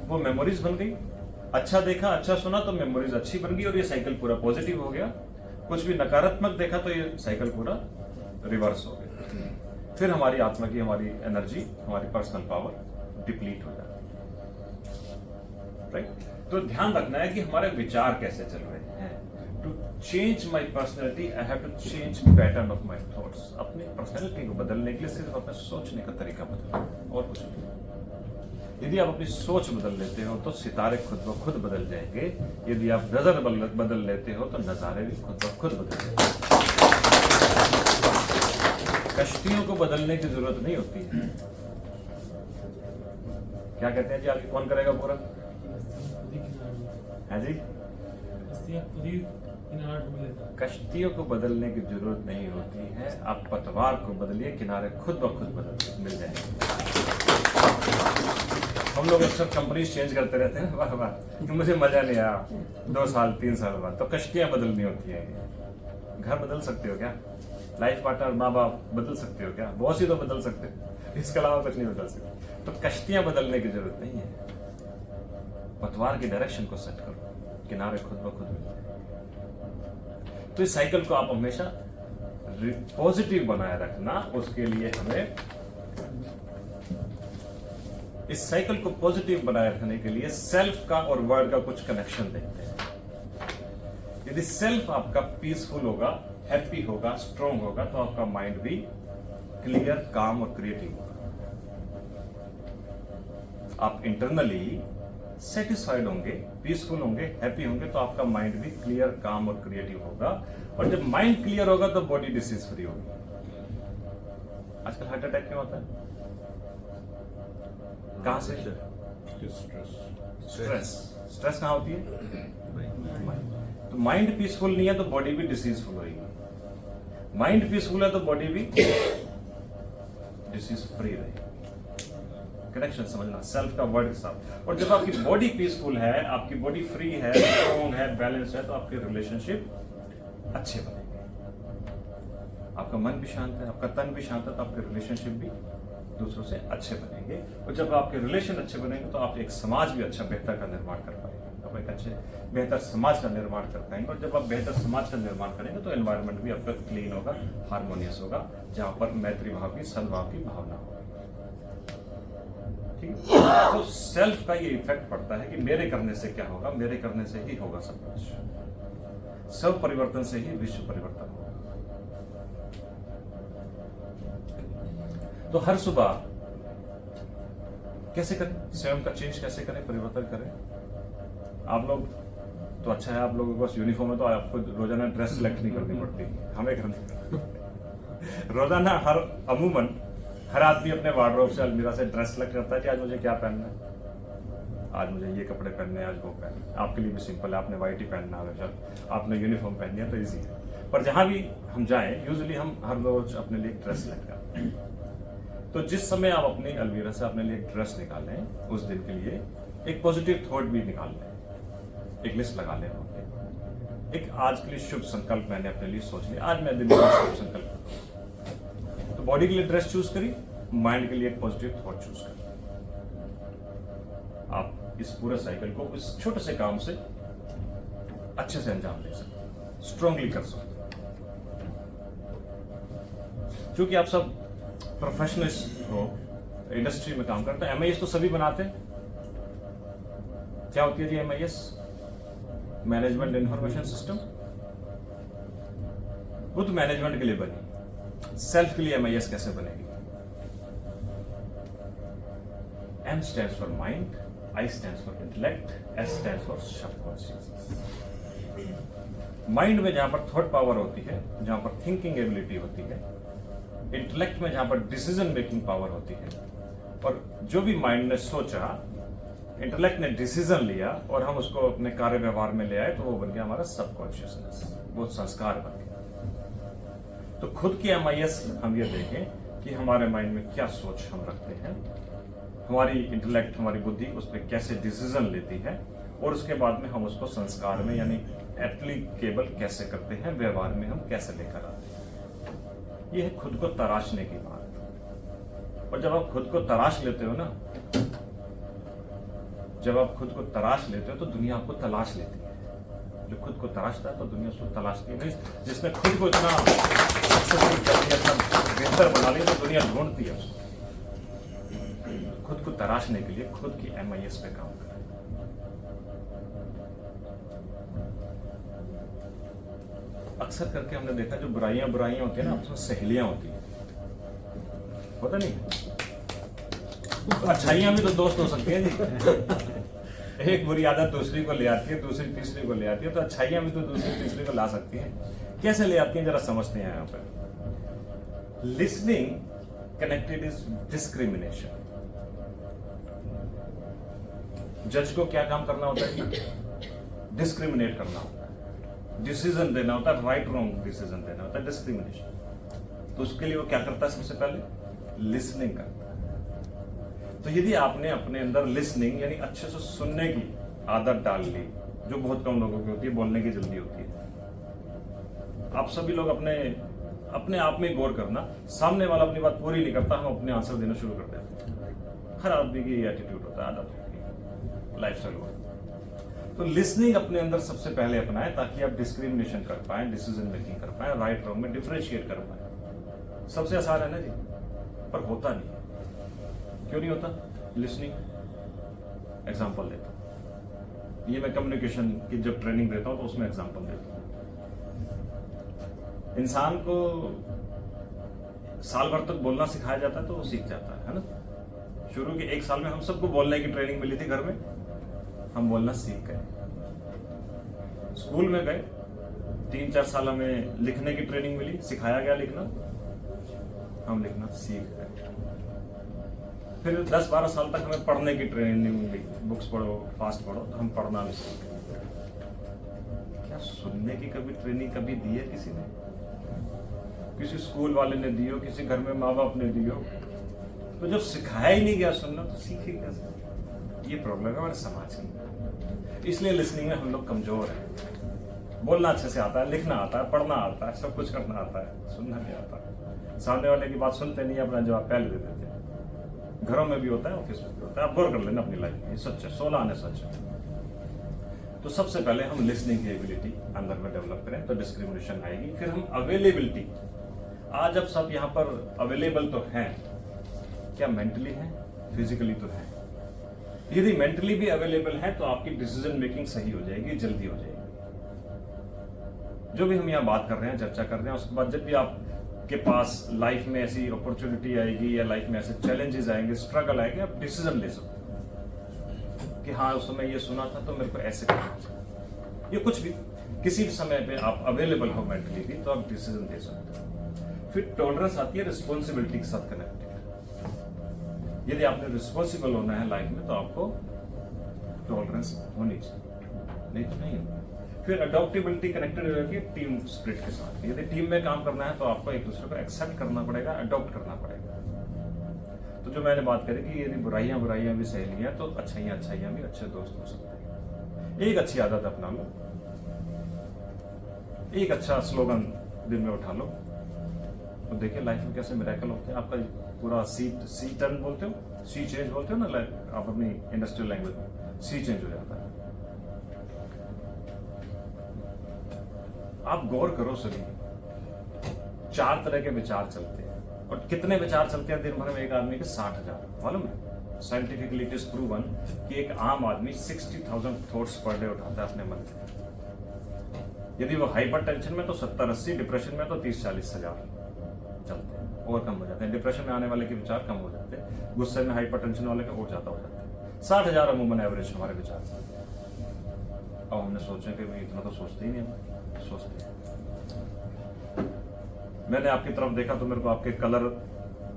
वो मेमोरीज बन गई। अच्छा देखा, अच्छा सुना तो मेमोरीज अच्छी बन गई और ये साइकिल पूरा पॉजिटिव हो गया। कुछ भी नकारात्मक देखा तो ये साइकिल पूरा रिवर्स हो गया। फिर हमारी आत्मा की, हमारी एनर्जी, हमारी पर्सनल पावर डिप्लीट हो जाती है। राइट? तो ध्यान रखना है कि हमारे विचार कैसे चल रहे हैं। To change my personality I have to change pattern of my thoughts. अपनी पर्सनैलिटी को बदलने के लिए सिर्फ अपने सोचने का तरीका बदलना और कुछ नहीं। यदि आप अपनी सोच बदल लेते हो तो सितारे खुद ब खुद बदल जाएंगे। यदि आप नजर बदल लेते हो तो नजारे भी खुद ब खुद बदल जाएंगे। कश्तियों को बदलने की जरूरत नहीं होती है। क्या कहते हैं जी, आगे कौन करेगा पूरा? है जी, कश्तियों को बदलने की जरूरत नहीं होती है। आप पतवार को बदलिए, किनारे खुद ब खुद मिल जाएंगे। हम लोग अक्सर कंपनी चेंज करते रहते हैं, वाह वाह कि मुझे मजा नहीं आया 2 साल 3 साल बाद। तो कश्तियां बदलनी होती है। घर बदल सकते हो क्या? लाइफ पार्टनर, माँ बाप बदल सकते हो क्या? बॉस ही तो बदल सकते हो, इसके अलावा कुछ नहीं बदल सकते। तो कश्तियां बदलने की जरूरत नहीं है। पतवार की डायरेक्शन को सेट करो, किनारे खुद ब खुद मिल जाए। तो इस साइकिल को आप हमेशा पॉजिटिव बनाए रखना। उसके लिए हमें इस साइकिल को पॉजिटिव बनाए रखने के लिए सेल्फ का और वर्ड का कुछ कनेक्शन देखते हैं। यदि सेल्फ आपका पीसफुल होगा, हैप्पी होगा, स्ट्रांग होगा, तो आपका माइंड भी क्लियर, काम और क्रिएटिव होगा। आप इंटरनली सेटिस्फाइड होंगे, पीसफुल होंगे, हैप्पी होंगे, तो आपका माइंड भी क्लियर, काम और क्रिएटिव होगा। और जब माइंड क्लियर होगा तो बॉडी डिसीज फ्री होगी। आजकल हार्ट अटैक क्यों होता है? कहां से? स्ट्रेस कहां होती है? तो माइंड पीसफुल नहीं है तो बॉडी भी डिसीजफुल होगी। माइंड पीसफुल है तो बॉडी भी डिसीज फ्री रहेगी। कनेक्शन समझना, सेल्फ का वर्ड के साथ। और जब आपकी बॉडी पीसफुल है, आपकी बॉडी फ्री है, स्ट्रॉन्ग है, बैलेंस है, तो आपके रिलेशनशिप अच्छे बनेंगे। आपका मन भी शांत है, आपका तन भी शांत है, तो आपके रिलेशनशिप भी दूसरों से अच्छे बनेंगे। और जब आपके रिलेशन अच्छे बनेंगे तो आप एक समाज भी अच्छा बेहतर का निर्माण कर पाएंगे, आप एक अच्छे बेहतर समाज का निर्माण कर पाएंगे। और जब आप बेहतर समाज का निर्माण करेंगे तो एनवायरनमेंट भी आपका क्लीन होगा, हार्मोनियस होगा, जहाँ पर मैत्री भाव की, सद्भाव की भावना होगी। ठीक है, तो सेल्फ का ये इफेक्ट पड़ता है कि मेरे करने से क्या होगा, मेरे करने से ही होगा सब कुछ। सब परिवर्तन से ही विश्व परिवर्तन होगा। तो हर सुबह कैसे करें, स्वयं का चेंज कैसे करें, परिवर्तन करें। आप लोग तो अच्छा है, आप लोगों के पास यूनिफॉर्म है तो आपको रोजाना ड्रेस सेलेक्ट नहीं करनी पड़ती, हमें करनी रोजाना। हर अमूमन हर आदमी अपने वार्डरोब से, अलमीरा से ड्रेस सेलेक्ट करता है कि आज मुझे क्या पहनना है, आज मुझे ये कपड़े पहनने हैं, आज वो पहनना। आपके लिए भी सिंपल है, आपने व्हाइट ही पहनना है, आपने यूनिफॉर्म पहनी है तो ईजी है। पर जहां भी हम जाएं यूजुअली हम हर रोज अपने लिए ड्रेस सेलेक्ट करते हैं। तो जिस समय आप अपनी अलमीरा से अपने लिए एक ड्रेस निकालें, उस दिन के लिए एक पॉजिटिव थॉट भी निकाल लें, एक लिस्ट लगा लें। एक आज के लिए शुभ संकल्प मैंने अपने लिए सोच लिया, आज मैं दिन में शुभ संकल्प। तो बॉडी के लिए ड्रेस चूज करी, माइंड के लिए एक पॉजिटिव थॉट चूज करी। आप इस पूरे साइकिल को इस छोटे से काम से अच्छे से अंजाम दे सकते, स्ट्रांगली कर सकते। क्योंकि आप सब प्रोफेशनलिस्ट हो, इंडस्ट्री में काम करते हैं, MIS तो सभी बनाते हैं। क्या होती है जी MIS? Management information system. वो तो मैनेजमेंट के लिए बनी, सेल्फ के लिए MIS कैसे बनेगी? M stands for mind, I stands for intellect, S stands for subconscious। Mind में जहां पर थॉट पावर होती है, जहां पर थिंकिंग एबिलिटी होती है, इंटेलेक्ट में जहां पर डिसीजन मेकिंग पावर होती है, और जो भी माइंड ने सोचा, इंटेलेक्ट ने डिसीजन लिया और हम उसको अपने कार्य व्यवहार में ले आए, तो वो बन गया हमारा सबकॉन्शियसनेस, वो संस्कार बन गया। तो खुद की MIS हम ये देखें कि हमारे माइंड में क्या सोच हम रखते हैं, हमारी इंटेलेक्ट, हमारी बुद्धि उस पर कैसे डिसीजन लेती है, और उसके बाद में हम उसको संस्कार में यानी एप्लीकेबल कैसे करते हैं, व्यवहार में हम कैसे लेकर आते हैं। यह है खुद को तराशने की बात। और जब आप खुद को तराश लेते हो ना, जब आप खुद को तराश लेते हो तो दुनिया आपको तलाश लेती है। जो खुद को तराशता है तो दुनिया उसको तलाशती है। जिसने खुद को इतना सक्सेसफुल कर दिया, इतना बेहतर बना लिया, तो दुनिया ढूंढती है उसको। खुद को तराशने के लिए खुद की MIS पे काम करें। अक्सर करके हमने देखा जो बुराइयां होती है ना, उसमें सहेलियां होती है, होता नहीं? अच्छाइयां भी तो दोस्त हो सकती है जी। एक बुरी आदत दूसरी को ले आती है, दूसरी तीसरी को ले आती है, तो अच्छाइयां भी तो दूसरी तीसरी को ला सकती है। कैसे ले आती हैं जरा समझते हैं। यहाँ पर लिसनिंग कनेक्टेड इज डिस्क्रिमिनेशन। जज को क्या काम करना होता है? डिस्क्रिमिनेट करना होता है, डिसीजन देना होता है, राइट रॉन्ग डिसीजन देना होता है, डिस्क्रिमिनेशन। तो उसके लिए वो क्या करता है? सबसे पहले लिसनिंग करता है। तो यदि आपने अपने अंदर लिसनिंग यानी अच्छे से सुनने की आदत डाल ली, जो बहुत कम लोगों की होती है, बोलने की जल्दी होती है। आप सभी लोग अपने आप में गौर करना, सामने वाला अपनी बात पूरी नहीं करता, हम अपने आंसर देना शुरू कर देते हैं। हर आदमी की एटीट्यूड होता है, आदत होती है, लाइफस्टाइल होता है। तो लिसनिंग अपने अंदर सबसे पहले अपनाएं, ताकि आप डिस्क्रिमिनेशन कर पाएं, डिसीजन मेकिंग कर पाएं, राइट रॉन्ग में डिफरेंशिएट कर पाएं। सबसे आसान है ना जी, पर होता नहीं। क्यों नहीं होता? लिसनिंग एग्जांपल देता हूं। ये मैं कम्युनिकेशन की जब ट्रेनिंग देता हूं तो उसमें एग्जांपल देता हूं। इंसान को साल भर तक बोलना सिखाया जाता है तो वो सीख जाता है ना। शुरू के 1 साल में हम सबको बोलने की ट्रेनिंग मिली थी, घर में हम बोलना सीख गए। स्कूल में गए, 3-4 साल हमें लिखने की ट्रेनिंग मिली, सिखाया गया लिखना, हम लिखना सीख गए। फिर 10-12 साल तक हमें पढ़ने की ट्रेनिंग मिली, बुक्स पढ़ो, फास्ट पढ़ो, तो हम पढ़ना भी सीख गए। क्या सुनने की कभी ट्रेनिंग कभी दी है किसी ने? किसी स्कूल वाले ने दी हो, किसी घर में माँ बाप ने दी हो? तो जब सिखाया ही नहीं गया सुनना, तो सीखे कैसे? ये प्रॉब्लम है हमारे समाज की। इसलिए लिसनिंग में हम लोग कमजोर हैं। बोलना अच्छे से आता है, लिखना आता है, पढ़ना आता है, सब कुछ करना आता है, सुनना नहीं आता। सामने वाले की बात सुनते नहीं, अपना जवाब पहले दे देते हैं। घरों में भी होता है, ऑफिस में भी होता है। आप गौर कर लेना अपनी लाइफ में, सच है, 16 आने सच है। तो सबसे पहले हम लिसनिंग की एबिलिटी अंदर में डेवलप करें तो डिस्क्रिमिनेशन आएगी। फिर हम अवेलेबिलिटी, आज अब सब यहाँ पर अवेलेबल तो हैं, क्या मेंटली है, फिजिकली तो है। यदि मेंटली भी अवेलेबल है तो आपकी डिसीजन मेकिंग सही हो जाएगी, जल्दी हो जाएगी। जो भी हम यहाँ बात कर रहे हैं, चर्चा कर रहे हैं, उसके बाद जब भी आपके पास लाइफ में ऐसी अपॉर्चुनिटी आएगी या लाइफ में ऐसे चैलेंजेस आएंगे, स्ट्रगल आएंगे, आप डिसीजन ले सकते हो कि हाँ उस समय ये सुना था तो मेरे को ऐसे करना चाहिए। ये कुछ भी किसी भी समय पे आप अवेलेबल हो मेंटली भी तो आप डिसीजन दे सकते हो। फिर टॉलरेंस आती है रिस्पॉन्सिबिलिटी के साथ कनेक्टेड। यदि आपने रिस्पॉन्सिबल होना है लाइफ में तो आपको टॉलरेंस होनी चाहिए, नहीं तो नहीं होगा। फिर अडॉप्टेबिलिटी कनेक्टेड हो जाती है टीम स्पिरिट के साथ। यदि टीम में काम करना है तो आपको एक दूसरे को एक्सेप्ट करना पड़ेगा, अडॉप्ट करना पड़ेगा। तो जो मैंने बात करी कि यदि बुराइयां भी सहेली हैं तो अच्छाइयां भी अच्छे दोस्त हो सकते हैं। एक अच्छी आदत अपना लो, एक अच्छा स्लोगन दिन में उठा लो तो देखिए लाइफ में कैसे मिरेकल होते हैं। आपका पूरा सी टर्न बोलते हो, सी चेंज बोलते हो ना, आप अपनी इंडस्ट्रियल लैंग्वेज में सी चेंज हो जाता है। आप गौर करो सभी, 4 तरह के विचार चलते हैं और कितने विचार चलते हैं दिन भर में एक आदमी के? 60,000। मालूम है साइंटिफिकली इट इज प्रूवन कि एक आम आदमी 60,000 थॉट्स पर डे उठाता है अपने मन से। यदि वो हाइपर टेंशन में तो 70-80, डिप्रेशन में तो 30-40 हजार चलते हैं और कम हो जाते हैं। डिप्रेशन में आने वाले के विचार कम हो जाते हैं, गुस्से में हाइपर टेंशन वाले के और ज्यादा हो जाते हैं। 60,000 अमूमन एवरेज हमारे विचार से। अब हमने सोचे कि भाई इतना तो सोचते ही नहीं, हम सोचते हैं। मैंने आपकी तरफ देखा तो मेरे को आपके कलर,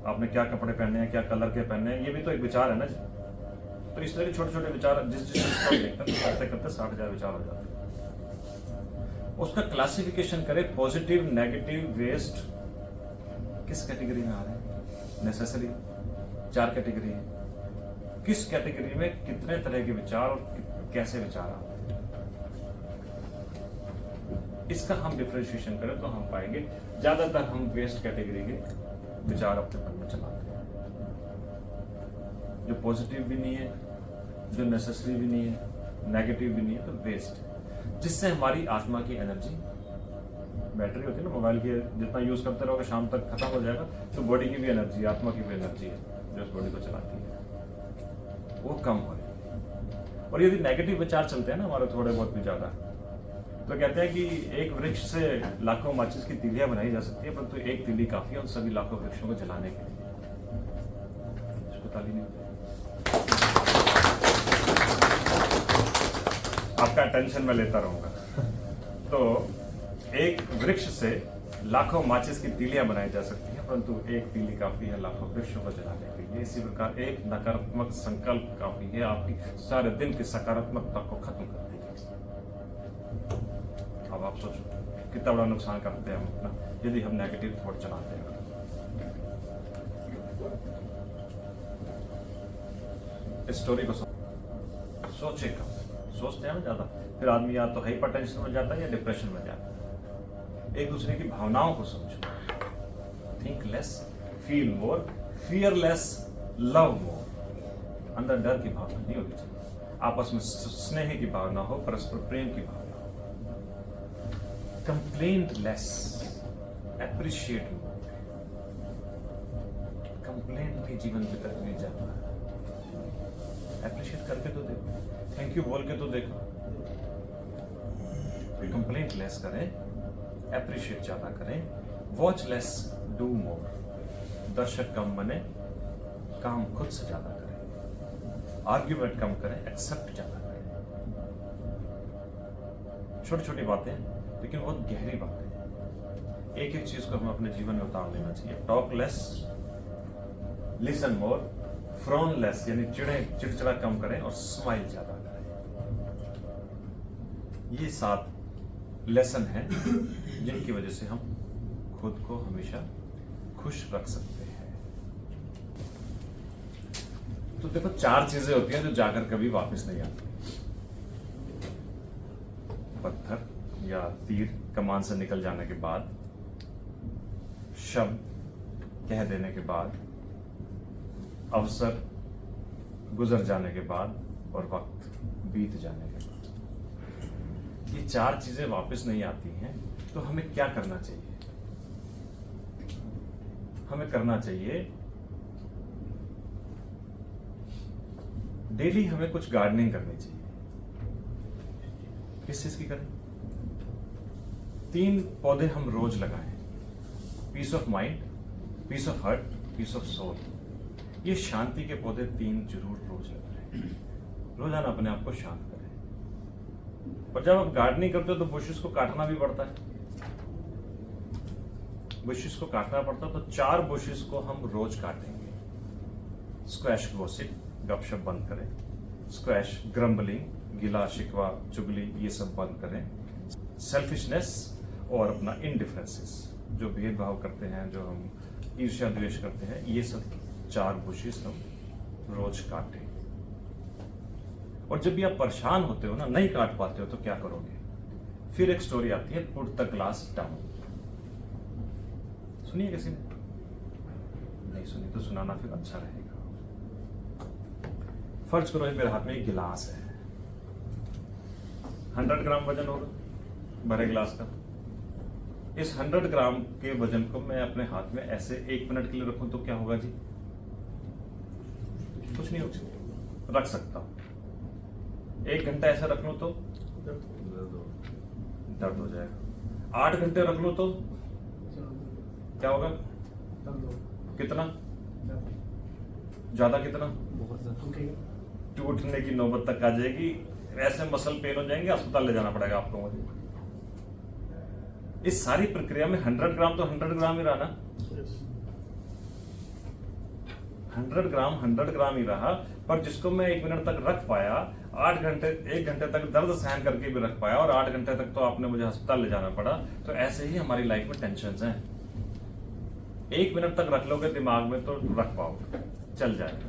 आपने क्या कपड़े पहने हैं, क्या कलर के पहने हैं, ये भी तो एक विचार है ना जी। तो इस तरह के छोटे छोटे विचार जिस देखते हैं करते करते 60,000 विचार हो जाते हैं। उसका क्लासिफिकेशन करें, पॉजिटिव, नेगेटिव, वेस्ट किस कैटेगरी में आ रहे हैं, नेसेसरी 4 कैटेगरी है। किस कैटेगरी में कितने तरह के विचार और कैसे विचार आते हैं, इसका हम डिफरेंशिएशन करें तो हम पाएंगे ज्यादातर हम वेस्ट कैटेगरी के विचार अपने मन में चलाते हैं, जो पॉजिटिव भी नहीं है, जो नेसेसरी भी नहीं है, नेगेटिव भी नहीं है, तो वेस्ट, जिससे हमारी आत्मा की एनर्जी, बैटरी होती है ना मोबाइल की, जितना यूज करते रहोगे शाम तक खत्म हो जाएगा, तो बॉडी की भी एनर्जी, आत्मा की भी एनर्जी है जो उस बॉडी को चलाती है, वो कम हो रही। और यदि नेगेटिव विचार चलते हैं ना हमारे थोड़े बहुत भी ज्यादा, तो कहते हैं कि एक वृक्ष से लाखों माचिस की तीलियां बनाई जा सकती है, परंतु एक तीली काफी है उन सभी लाखों वृक्षों को जलाने के लिए। इसको ताली नहीं, आपका अटेंशन मैं लेता रहूंगा। तो एक वृक्ष से लाखों माचिस की तीलियां बनाई जा सकती है, परंतु एक तीली काफी है लाखों वृक्षों को जलाने के लिए। इसी प्रकार एक नकारात्मक संकल्प काफी है आपकी सारे दिन की सकारात्मकता को खत्म कर देगी। अब आप सोचो कितना बड़ा नुकसान करते हैं हम अपना यदि हम नेगेटिव थॉट चलाते हैं। इस स्टोरी को सोचेगा, सोचते हैं ना ज्यादा, फिर आदमी या तो हाइपर टेंशन में जाता है या डिप्रेशन में जाता है। एक दूसरे की भावनाओं को समझो, think less, feel more, fear less, love more. अंदर डर की भावना नहीं होनी चाहिए, आपस में स्नेह की भावना हो, परस्पर प्रेम की भावना हो। कंप्लेंट लेस, एप्रिशिएट मोर। कंप्लेंट नहीं जीवन में तक नहीं जाता, एप्रिशिएट करके तो देखो, थैंक यू बोल के तो देखो। कंप्लेंट लेस करें, एप्रिशिएट ज्यादा करें, वॉच लेस, डू मोर। दर्शक कम बने, काम खुद से ज्यादा करें, आर्ग्यूमेंट कम करें, एक्सेप्ट ज्यादा करें। छोटी छोटी बातें लेकिन बहुत गहरी बातें, एक एक चीज को हमें अपने जीवन में उतार लेना चाहिए। Talk less, listen more, frown less, यानी चिड़चिड़ा कम करें और स्माइल ज्यादा करें। ये 7 लेसन है जिनकी वजह से हम खुद को हमेशा खुश रख सकते हैं। तो देखो 4 चीजें होती हैं जो जाकर कभी वापस नहीं आती। पत्थर या तीर कमान से निकल जाने के बाद, शब्द कह देने के बाद, अवसर गुजर जाने के बाद और वक्त बीत जाने के बाद, ये 4 चीजें वापस नहीं आती हैं। तो हमें क्या करना चाहिए? हमें करना चाहिए, डेली हमें कुछ गार्डनिंग करनी चाहिए। किस चीज की करें? 3 पौधे हम रोज लगाएं। Peace of mind, peace of heart, peace of soul. ये शांति के पौधे 3 जरूर रोज लगाएं। रोजाना अपने आप को शांत करें। और जब आप गार्डनिंग करते हो तो बुशेस को काटना भी पड़ता है। बुशेस को काटना पड़ता है, तो 4 बुशेस को हम रोज काटेंगे। स्क्वैश गॉसिप, गपशप बंद करें। स्क्वैश ग्रम्बलिंग, गिला शिकवा चुगली, ये सब बंद करें। सेल्फिशनेस और अपना इनडिफरेंसेस, जो भेदभाव करते हैं, जो हम ईर्ष्या द्वेष करते हैं, ये सब 4 बुशेस हम रोज काटें। और जब भी आप परेशान होते हो ना, नहीं काट पाते हो, तो क्या करोगे? फिर एक स्टोरी आती है, पुट द ग्लास डाउन। सुनिए किसी ने? नहीं सुनी तो सुनाना फिर अच्छा रहेगा। फर्ज करो मेरे हाथ में एक गिलास है, 100 ग्राम वजन होगा भरे गिलास का। इस 100 ग्राम के वजन को मैं अपने हाथ में ऐसे 1 मिनट के लिए रखूं तो क्या होगा जी? कुछ नहीं हो रख सकता हूं। 1 घंटा ऐसा रख लूं तो दर्द हो जाएगा। 8 घंटे रख लूं तो क्या होगा? कितना ज्यादा? कितना? टूटने की नौबत तक आ जाएगी। ऐसे मसल पेन हो जाएंगे, अस्पताल ले जाना पड़ेगा आपको। मुझे इस सारी प्रक्रिया में 100 ग्राम तो 100 ग्राम ही रहा ना। 100 ग्राम ही रहा, पर जिसको मैं 1 मिनट तक रख पाया, 1 घंटे तक दर्द सहन करके भी रख पाया, और 8 घंटे तक तो आपने मुझे अस्पताल ले जाना पड़ा। तो ऐसे ही हमारी लाइफ में टेंशन हैं। 1 मिनट तक रख लोगे दिमाग में तो रख पाओगे, चल जाएगा।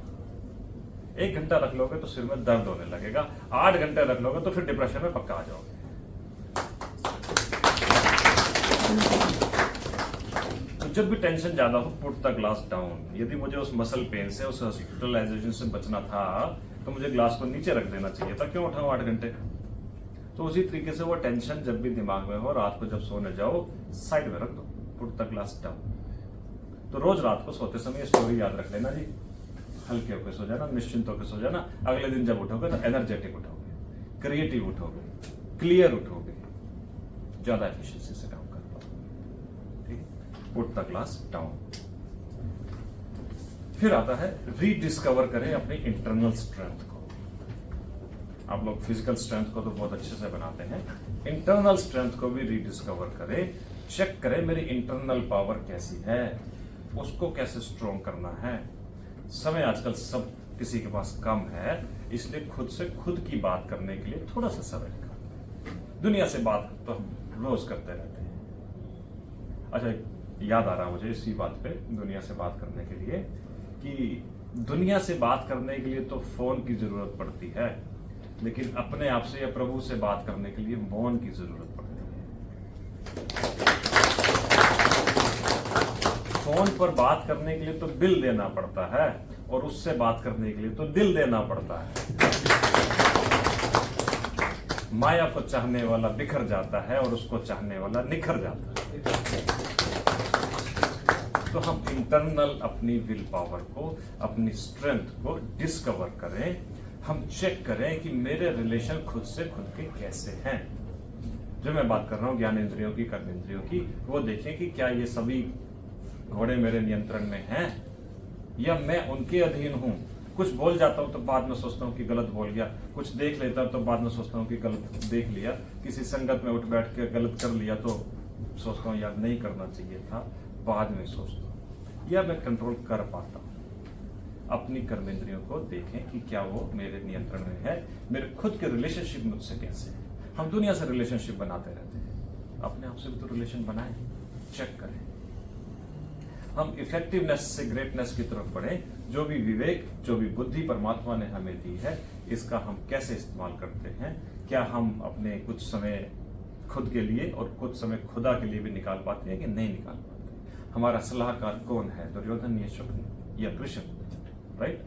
1 घंटा रख लोगे तो सिर में दर्द होने लगेगा। 8 घंटे रख लोगे तो फिर डिप्रेशन में पक्का आ जाओगे। तो जब भी टेंशन ज्यादा हो, पुट द ग्लास डाउन। यदि मुझे उस मसल पेन से, उस हॉस्पिटलाइजेशन से बचना था, तो मुझे ग्लास को नीचे रख देना चाहिए था। क्यों उठाऊं 8 घंटे? तो उसी तरीके से वो टेंशन जब भी दिमाग में हो, रात को जब सोने जाओ, साइड में रख दो, पुट द ग्लास डाउन। तो रोज रात को सोते समय स्टोरी याद रख लेना जी। हल्के होकर सो जाना, निश्चिंत होकर सो जाना। अगले दिन जब उठोगे तो एनर्जेटिक उठोगे, क्रिएटिव उठोगे, क्लियर उठोगे, ज्यादा एफिशिएंसी से काम कर पाओगे। ठीक है? Put the glass down. फिर आता है रीडिस्कवर करें अपनी इंटरनल स्ट्रेंथ को। आप लोग फिजिकल स्ट्रेंथ को तो बहुत अच्छे से बनाते हैं, इंटरनल स्ट्रेंथ को भी रीडिस्कवर करें। चेक करें मेरी इंटरनल पावर कैसी है, उसको कैसे स्ट्रॉन्ग करना है। समय आजकल सब किसी के पास कम है, इसलिए खुद से खुद की बात करने के लिए थोड़ा सा समय निकालते। दुनिया से बात तो हम रोज करते रहते हैं। अच्छा, याद आ रहा मुझे इसी बात पे, दुनिया से बात करने के लिए, कि दुनिया से बात करने के लिए तो फोन की जरूरत पड़ती है, लेकिन अपने आप से या प्रभु से बात करने के लिए मौन की जरूरत पड़ती है। फोन पर बात करने के लिए तो बिल देना पड़ता है, और उससे बात करने के लिए तो दिल देना पड़ता है। माया को चाहने वाला बिखर जाता है, और उसको चाहने वाला निखर जाता है। तो हम इंटरनल अपनी विल पावर को, अपनी स्ट्रेंथ को डिस्कवर करें। हम चेक करें कि मेरे रिलेशन खुद से खुद के कैसे हैं। जो मैं बात कर रहा हूं ज्ञान इंद्रियों की, कर्म इंद्रियों की, वो देखें कि क्या ये सभी घोड़े मेरे नियंत्रण में हैं, या मैं उनके अधीन हूं। कुछ बोल जाता हूं तो बाद में सोचता हूं कि गलत बोल गया, कुछ देख लेता हूं तो बाद में सोचता हूं कि गलत देख लिया, किसी संगत में उठ बैठ के गलत कर लिया तो सोचता हूं यार नहीं करना चाहिए था, बाद में सोचता हूं। या मैं कंट्रोल कर पाता हूं। अपनी कर्मेंद्रियों को देखें कि क्या वो मेरे नियंत्रण में है, मेरे खुद के रिलेशनशिप मुझसे कैसे है। हम दुनिया से रिलेशनशिप बनाते रहते हैं, अपने आप से भी तो रिलेशन बनाएं, चेक करें। हम इफेक्टिवनेस से ग्रेटनेस की तरफ बढ़े। जो भी विवेक, जो भी बुद्धि परमात्मा ने हमें दी है, इसका हम कैसे इस्तेमाल करते हैं। क्या हम अपने कुछ समय खुद के लिए और कुछ समय खुदा के लिए भी निकाल पाते हैं कि नहीं निकाल पाते। हमारा सलाहकार कौन है, दुर्योधन या शुक्र या कृष्ण, राइट?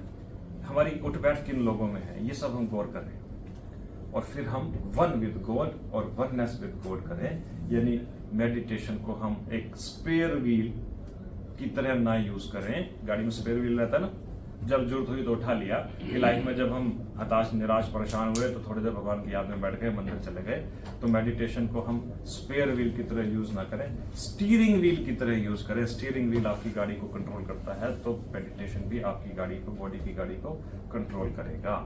हमारी उठ बैठ किन लोगों में है, ये सब हम गौर करें और फिर हम वन विद गॉड और वननेस विद गॉड करें। यानी मेडिटेशन को हम एक स्पेयर व्हील की तरह ना यूज करें। गाड़ी में स्पेयर व्हील रहता है ना, जब जरूरत हुई तो उठा लिया। कि लाइफ में जब हम हताश, निराश, परेशान हुए तो थोड़ी देर भगवान की याद में बैठ गए, मंदिर चले गए। तो मेडिटेशन को हम स्पेयर व्हील की तरह यूज ना करें, स्टीयरिंग व्हील की तरह यूज करें। स्टीयरिंग व्हील आपकी गाड़ी को कंट्रोल करता है, तो मेडिटेशन भी आपकी गाड़ी को, बॉडी की गाड़ी को कंट्रोल करेगा।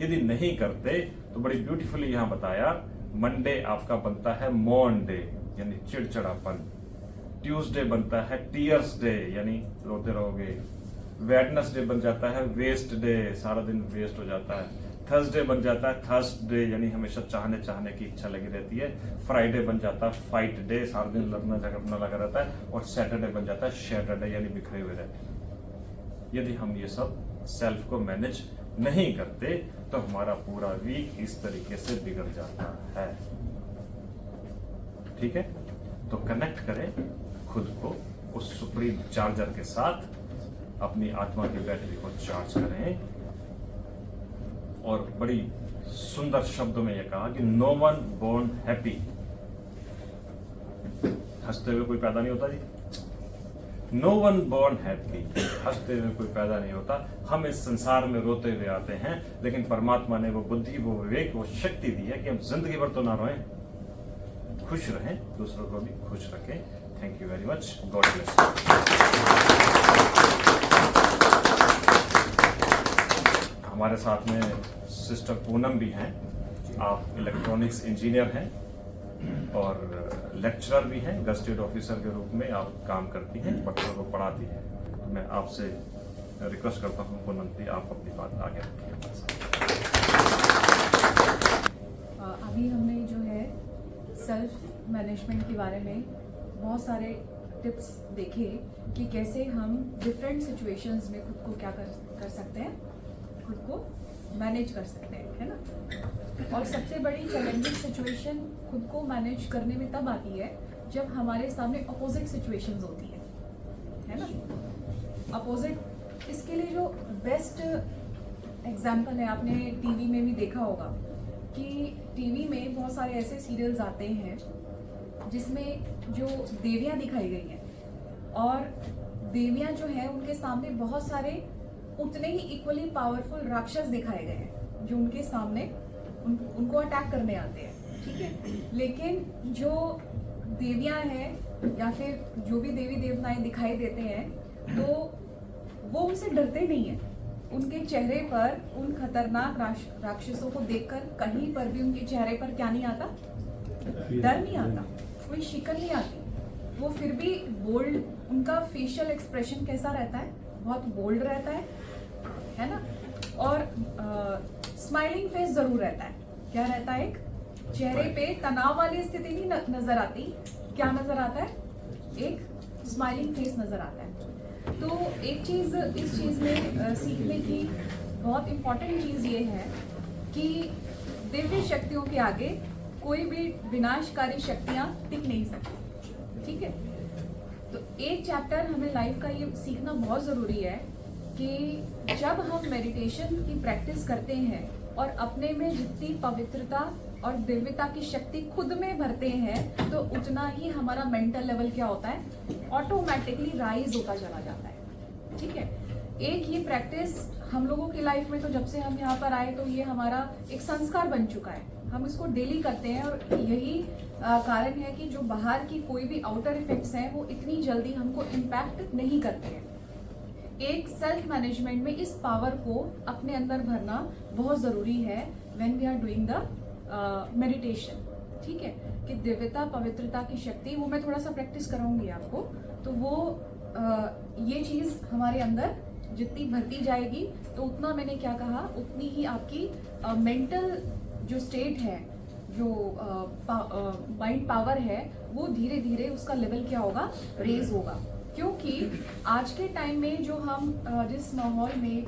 यदि नहीं करते तो बड़ी ब्यूटीफुली यहां बताया, मंडे आपका बनता है मॉन डे यानी चिड़चिड़ापन, ट्यूसडे बनता है टीयर्स डे यानी रोते रहोगे, वेडनेसडे बन जाता है वेस्ट डे, सारा दिन वेस्ट हो जाता है, थर्सडे बन जाता है थर्स्ट डे यानी हमेशा चाहने की इच्छा लगी रहती है, फ्राइडे बन जाता है फाइट डे, सारा दिन लड़ना झगड़ना लगा रहता है, और सैटरडे बन जाता है शैटरडे यानी बिखरे हुए रहते हैं। यदि हम ये सब सेल्फ को मैनेज नहीं करते तो हमारा पूरा वीक इस तरीके से बिगड़ जाता है। ठीक है, तो कनेक्ट करें खुद को उस सुप्रीम चार्जर के साथ, अपनी आत्मा की बैटरी को चार्ज करें। और बड़ी सुंदर शब्दों में यह कहा कि नो वन बोर्न हैप्पी। हंसते हुए कोई पैदा नहीं होता जी, नो वन बोर्न हैप्पी, हंसते हुए कोई पैदा नहीं होता। हम इस संसार में रोते हुए आते हैं, लेकिन परमात्मा ने वो बुद्धि, वो विवेक, वो शक्ति दी है कि हम जिंदगी भर तो ना रोएं, खुश रहें, दूसरों को भी खुश रखें। Thank you very much, God bless. हमारे साथ में सिस्टर पूनम भी हैं। आप इलेक्ट्रॉनिक्स इंजीनियर हैं और लेक्चरर भी हैं, गस्टेड ऑफिसर के रूप में आप काम करती हैं, बच्चों को पढ़ाती हैं। तो मैं आपसे रिक्वेस्ट करता हूं पूनम जी, आप अपनी बात आगे रखिए। अभी हमने जो है सेल्फ मैनेजमेंट के बारे में बहुत सारे टिप्स देखे कि कैसे हम डिफरेंट सिचुएशंस में खुद को क्या कर सकते हैं, खुद को मैनेज कर सकते हैं, है ना। और सबसे बड़ी चैलेंजिंग सिचुएशन खुद को मैनेज करने में तब आती है जब हमारे सामने अपोजिट सिचुएशंस होती है ना। अपोजिट, इसके लिए जो बेस्ट एग्जाम्पल है, आपने टीवी में भी देखा होगा कि टीवी में बहुत सारे ऐसे सीरियल्स आते हैं जिसमें जो देवियाँ दिखाई गई हैं, और देवियाँ जो है उनके सामने बहुत सारे उतने ही इक्वली पावरफुल राक्षस दिखाए गए हैं जो उनके सामने उनको अटैक करने आते हैं, ठीक है। लेकिन जो देवियाँ हैं या फिर जो भी देवी देवताएं दिखाई देते हैं, तो वो उनसे डरते नहीं हैं। उनके चेहरे पर उन खतरनाक राक्षसों को देखकर कहीं पर भी उनके चेहरे पर क्या नहीं आता, डर नहीं आता, कोई शिकन नहीं आती। वो फिर भी बोल्ड, उनका फेशियल एक्सप्रेशन कैसा रहता है, बहुत बोल्ड रहता है ना। और स्माइलिंग फेस जरूर रहता है। क्या रहता है, एक चेहरे पे तनाव वाली स्थिति नहीं नजर आती, क्या नजर आता है, एक स्माइलिंग फेस नजर आता है। तो एक चीज इस चीज में सीखने की बहुत इम्पोर्टेंट चीज ये है कि दिव्य शक्तियों के आगे कोई भी विनाशकारी शक्तियां टिक नहीं सकती, ठीक है। तो एक चैप्टर हमें लाइफ का ये सीखना बहुत जरूरी है कि जब हम मेडिटेशन की प्रैक्टिस करते हैं और अपने में जितनी पवित्रता और दिव्यता की शक्ति खुद में भरते हैं, तो उतना ही हमारा मेंटल लेवल क्या होता है, ऑटोमेटिकली राइज होता चला जाता है, ठीक है। एक ये प्रैक्टिस हम लोगों की लाइफ में, तो जब से हम यहाँ पर आए तो ये हमारा एक संस्कार बन चुका है, हम इसको डेली करते हैं। और यही कारण है कि जो बाहर की कोई भी आउटर इफेक्ट्स हैं वो इतनी जल्दी हमको इम्पैक्ट नहीं करते हैं। एक सेल्फ मैनेजमेंट में इस पावर को अपने अंदर भरना बहुत ज़रूरी है when we are doing the meditation, ठीक है। कि दिव्यता, पवित्रता की शक्ति, वो मैं थोड़ा सा प्रैक्टिस कराऊंगी आपको, तो वो ये चीज़ हमारे अंदर जितनी भरती जाएगी तो उतना, मैंने क्या कहा, उतनी ही आपकी मेंटल जो स्टेट है, जो माइंड पावर है, वो धीरे धीरे उसका लेवल क्या होगा, रेज होगा। क्योंकि आज के टाइम में जो हम जिस माहौल में,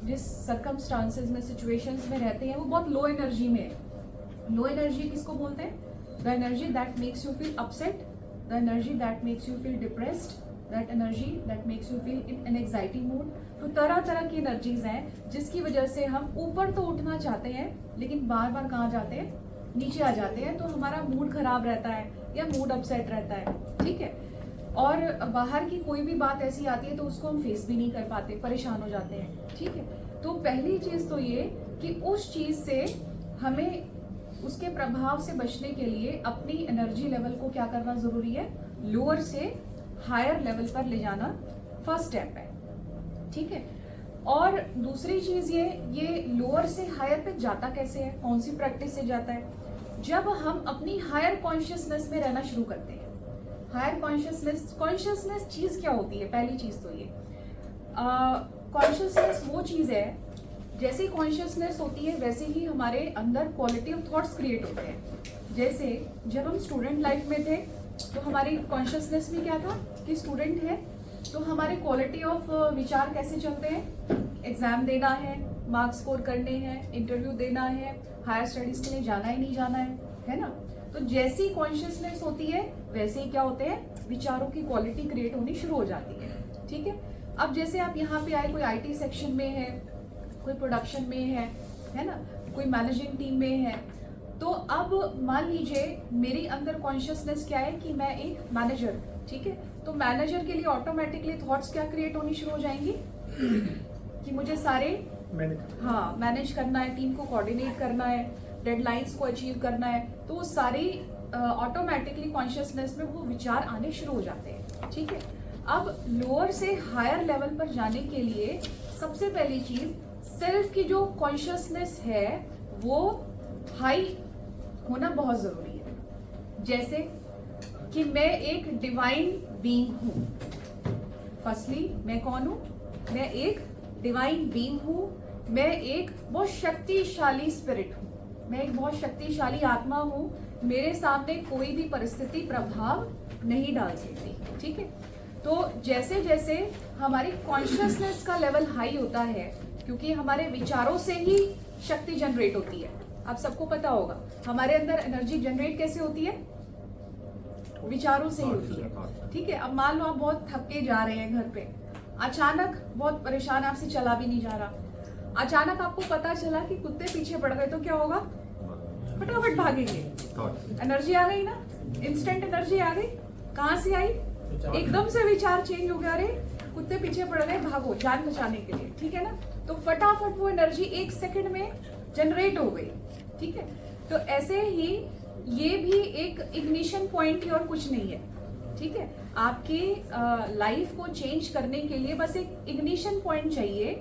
जिस सर्कमस्टांसेस में, सिचुएशंस में रहते हैं, वो बहुत लो एनर्जी में है। लो एनर्जी किसको बोलते हैं, the energy that makes you feel upset, the energy that makes you feel depressed, that energy that makes you feel in an anxiety mood. तो तरह तरह की एनर्जीज हैं जिसकी वजह से हम ऊपर तो उठना चाहते हैं लेकिन बार बार कहाँ जाते हैं, नीचे आ जाते हैं, तो हमारा मूड खराब रहता है या मूड अपसेट रहता है, ठीक है। और बाहर की कोई भी बात ऐसी आती है तो उसको हम फेस भी नहीं कर पाते, परेशान हो जाते हैं, ठीक है। तो पहली चीज तो ये कि उस चीज से हमें उसके प्रभाव से बचने के लिए अपनी एनर्जी लेवल को क्या करना जरूरी है, लोअर से हायर लेवल पर ले जाना फर्स्ट स्टेप है, ठीक है। और दूसरी चीज ये लोअर से हायर पे जाता कैसे है, कौन सी प्रैक्टिस से जाता है, जब हम अपनी हायर कॉन्शियसनेस में रहना शुरू करते हैं। हायर कॉन्शियसनेस चीज क्या होती है, पहली चीज तो ये कॉन्शियसनेस वो चीज है, जैसे कॉन्शियसनेस होती है वैसे ही हमारे अंदर क्वालिटी ऑफ थॉट्स क्रिएट होते हैं। जैसे जब हम स्टूडेंट लाइफ में थे तो हमारी कॉन्शियसनेस में क्या था कि स्टूडेंट है, तो हमारे क्वालिटी ऑफ विचार कैसे चलते हैं, एग्जाम देना है, मार्क्स स्कोर करने हैं, इंटरव्यू देना है, हायर स्टडीज के लिए जाना ही नहीं जाना है ना। तो जैसी कॉन्शियसनेस होती है वैसे ही क्या होते हैं, विचारों की क्वालिटी क्रिएट होनी शुरू हो जाती है, ठीक है। अब जैसे आप यहाँ पे आए, कोई IT सेक्शन में है, कोई प्रोडक्शन में है ना, कोई मैनेजिंग टीम में है, तो अब मान लीजिए मेरी अंदर कॉन्शियसनेस क्या है कि मैं एक मैनेजर, ठीक है। तो मैनेजर के लिए ऑटोमेटिकली थॉट्स क्या क्रिएट होनी शुरू हो जाएंगी कि मुझे सारे मैनेज करना है, टीम को कोऑर्डिनेट करना है, डेडलाइंस को अचीव करना है, तो वो सारी ऑटोमेटिकली कॉन्शियसनेस में वो विचार आने शुरू हो जाते हैं, ठीक है। अब लोअर से हायर लेवल पर जाने के लिए सबसे पहली चीज सेल्फ की जो कॉन्शियसनेस है वो हाई होना बहुत जरूरी है। जैसे कि मैं एक डिवाइन बीइंग हूं, फर्स्टली मैं कौन हूं, मैं एक डिवाइन बीइंग हूं, मैं एक बहुत शक्तिशाली स्पिरिट हूं, मैं एक बहुत शक्तिशाली आत्मा हूं, मेरे सामने कोई भी परिस्थिति प्रभाव नहीं डाल सकती, ठीक है। तो जैसे जैसे हमारी कॉन्शियसनेस का लेवल हाई होता है, क्योंकि हमारे विचारों से ही शक्ति जनरेट होती है, आप सबको पता होगा हमारे अंदर एनर्जी जनरेट कैसे होती है, विचारों से ही होती है, ठीक है। अब मान लो आप बहुत थक के जा रहे हैं घर पे, अचानक बहुत परेशान, आपसे चला भी नहीं जा रहा, अचानक आपको पता चला कि कुत्ते पीछे पड़ गए, तो क्या होगा, फटाफट भागेंगे, एनर्जी आ गई ना, इंस्टेंट एनर्जी आ गई, कहाँ से आई, एकदम से विचार चेंज हो गया, अरे कुत्ते पीछे पड़ गए, भागो जान बचाने के लिए, ठीक है ना। तो फटाफट वो एनर्जी 1 सेकंड में जनरेट हो गई, ठीक है। तो ऐसे ही ये भी एक इग्निशन पॉइंट ही और कुछ नहीं है, ठीक है। आपकी लाइफ को चेंज करने के लिए बस एक इग्निशन पॉइंट चाहिए।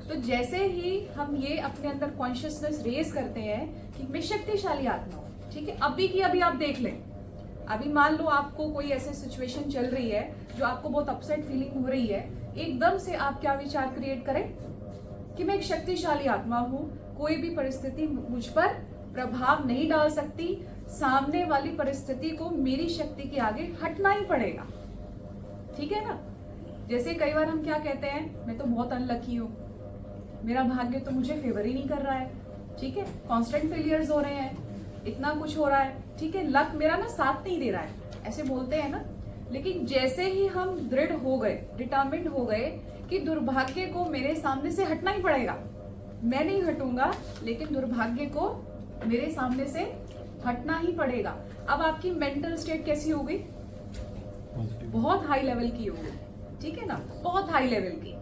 तो जैसे ही हम ये अपने अंदर कॉन्शियसनेस रेज करते हैं कि मैं शक्तिशाली आत्मा हूँ, ठीक है। अभी की अभी आप देख लें, अभी मान लो आपको कोई ऐसी सिचुएशन चल रही है जो आपको बहुत अपसेट फीलिंग हो रही है, एकदम से आप क्या विचार क्रिएट करें कि मैं एक शक्तिशाली आत्मा हूं, कोई भी परिस्थिति मुझ पर प्रभाव नहीं डाल सकती, सामने वाली परिस्थिति को मेरी शक्ति के आगे हटना ही पड़ेगा, ठीक है ना। जैसे कई बार हम क्या कहते हैं, मैं तो बहुत अनलकी हूँ, मेरा भाग्य तो मुझे फेवर ही नहीं कर रहा है, ठीक है, कांस्टेंट फेलियर्स हो रहे हैं, इतना कुछ हो रहा है, ठीक है, लक मेरा ना साथ नहीं दे रहा है, ऐसे बोलते हैं ना। लेकिन जैसे ही हम दृढ़ हो गए, डिटर्मिन्ड हो गए कि दुर्भाग्य को मेरे सामने से हटना ही पड़ेगा, मैं नहीं हटूंगा लेकिन दुर्भाग्य को मेरे सामने से हटना ही पड़ेगा। अब आपकी मेंटल स्टेट कैसी हो गई, बहुत हाई लेवल की हो गई, ठीक है ना, बहुत हाई लेवल की,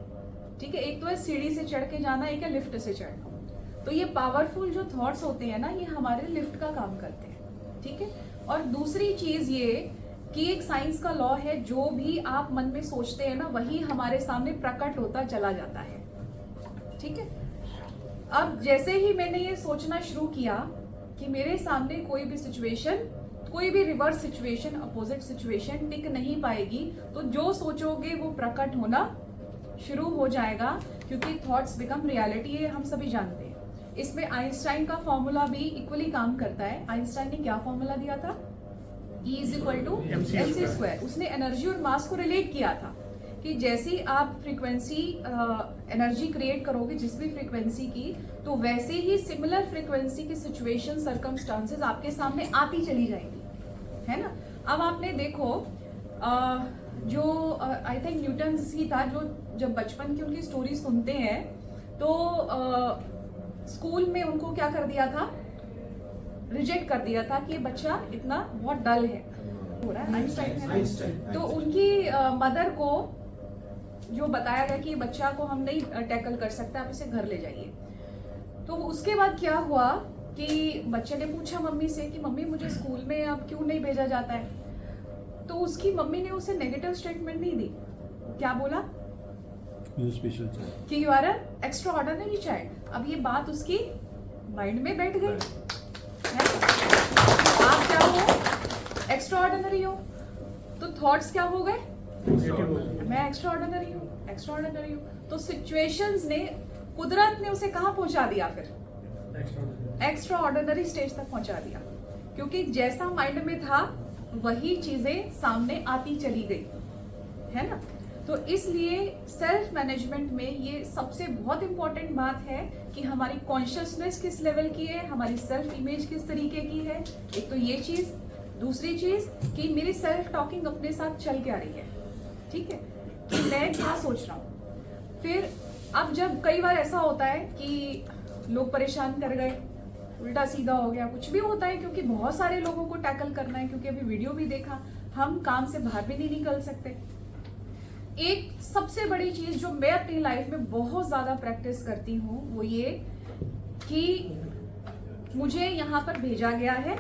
ठीक है। एक तो है सीढ़ी से चढ़ के जाना, एक है लिफ्ट से चढ़ना। तो ये पावरफुल जो थॉट्स होते हैं ना, ये हमारे लिफ्ट का काम करते हैं, ठीक है। और दूसरी चीज ये कि एक साइंस का लॉ है, जो भी आप मन में सोचते हैं ना वही हमारे सामने प्रकट होता चला जाता है, ठीक है। अब जैसे ही मैंने ये सोचना शुरू किया कि मेरे सामने कोई भी सिचुएशन, कोई भी रिवर्स सिचुएशन, अपोजिट सिचुएशन टिक नहीं पाएगी, तो जो सोचोगे वो प्रकट होना शुरू हो जाएगा, क्योंकि थॉट्स बिकम रियलिटी, ये हम सभी जानते हैं। इसमें आइंस्टाइन का फॉर्मूला भी इक्वली काम करता है। आइंस्टाइन ने क्या फॉर्मूला दिया था, E = mc²। उसने एनर्जी और मास को रिलेट किया था कि जैसी आप फ्रीक्वेंसी एनर्जी क्रिएट करोगे जिस भी फ्रीक्वेंसी की, तो वैसे ही सिमिलर फ्रीक्वेंसी की सिचुएशन, सर्कमस्टांसेस आपके सामने आती चली जाएंगी, है ना। अब आपने देखो जो आई थिंक न्यूटन ही था जो जब बचपन की उनकी स्टोरी सुनते हैं तो स्कूल में उनको क्या कर दिया था, रिजेक्ट कर दिया था कि ये बच्चा इतना बहुत डल है, हो रहा है आइंस्टाइन। तो उनकी मदर को जो बताया गया कि ये बच्चा को हम नहीं टैकल कर सकते, आप इसे घर ले जाइए। तो उसके बाद क्या हुआ कि बच्चे ने पूछा मम्मी से कि मम्मी मुझे स्कूल में अब क्यों नहीं भेजा जाता है। तो उसकी मम्मी ने उसे नेगेटिव स्टेटमेंट नहीं दी, क्या बोला कि you are extraordinary child. अब ये बात उसकी माइंड में बैठ गई है, आप क्या हो, एक्स्ट्रा ऑर्डिनरी हो, तो थॉट्स क्या हो गए, मैं एक्स्ट्रा ऑर्डिनरी हूँ, एक्स्ट्रा ऑर्डिनरी हूँ। तो सिचुएशंस ने, कुदरत ने उसे कहाँ पहुंचा दिया, फिर एक्स्ट्रा ऑर्डिनरी स्टेज तक पहुंचा दिया, क्योंकि जैसा माइंड में था वही चीजें सामने आती चली गई, है ना। तो इसलिए सेल्फ मैनेजमेंट में ये सबसे बहुत इंपॉर्टेंट बात है कि हमारी कॉन्शियसनेस किस लेवल की है, हमारी सेल्फ इमेज किस तरीके की है, एक तो ये चीज। दूसरी चीज कि मेरी सेल्फ टॉकिंग अपने साथ चल क्या रही है, ठीक है, कि मैं क्या सोच रहा हूँ। फिर अब जब कई बार ऐसा होता है कि लोग परेशान कर गए, उल्टा सीधा हो गया, कुछ भी होता है, क्योंकि बहुत सारे लोगों को टैकल करना है, क्योंकि अभी वीडियो भी देखा, हम काम से बाहर भी नहीं निकल सकते। एक सबसे बड़ी चीज जो मैं अपनी लाइफ में बहुत ज्यादा प्रैक्टिस करती हूँ वो ये कि मुझे यहाँ पर भेजा गया है,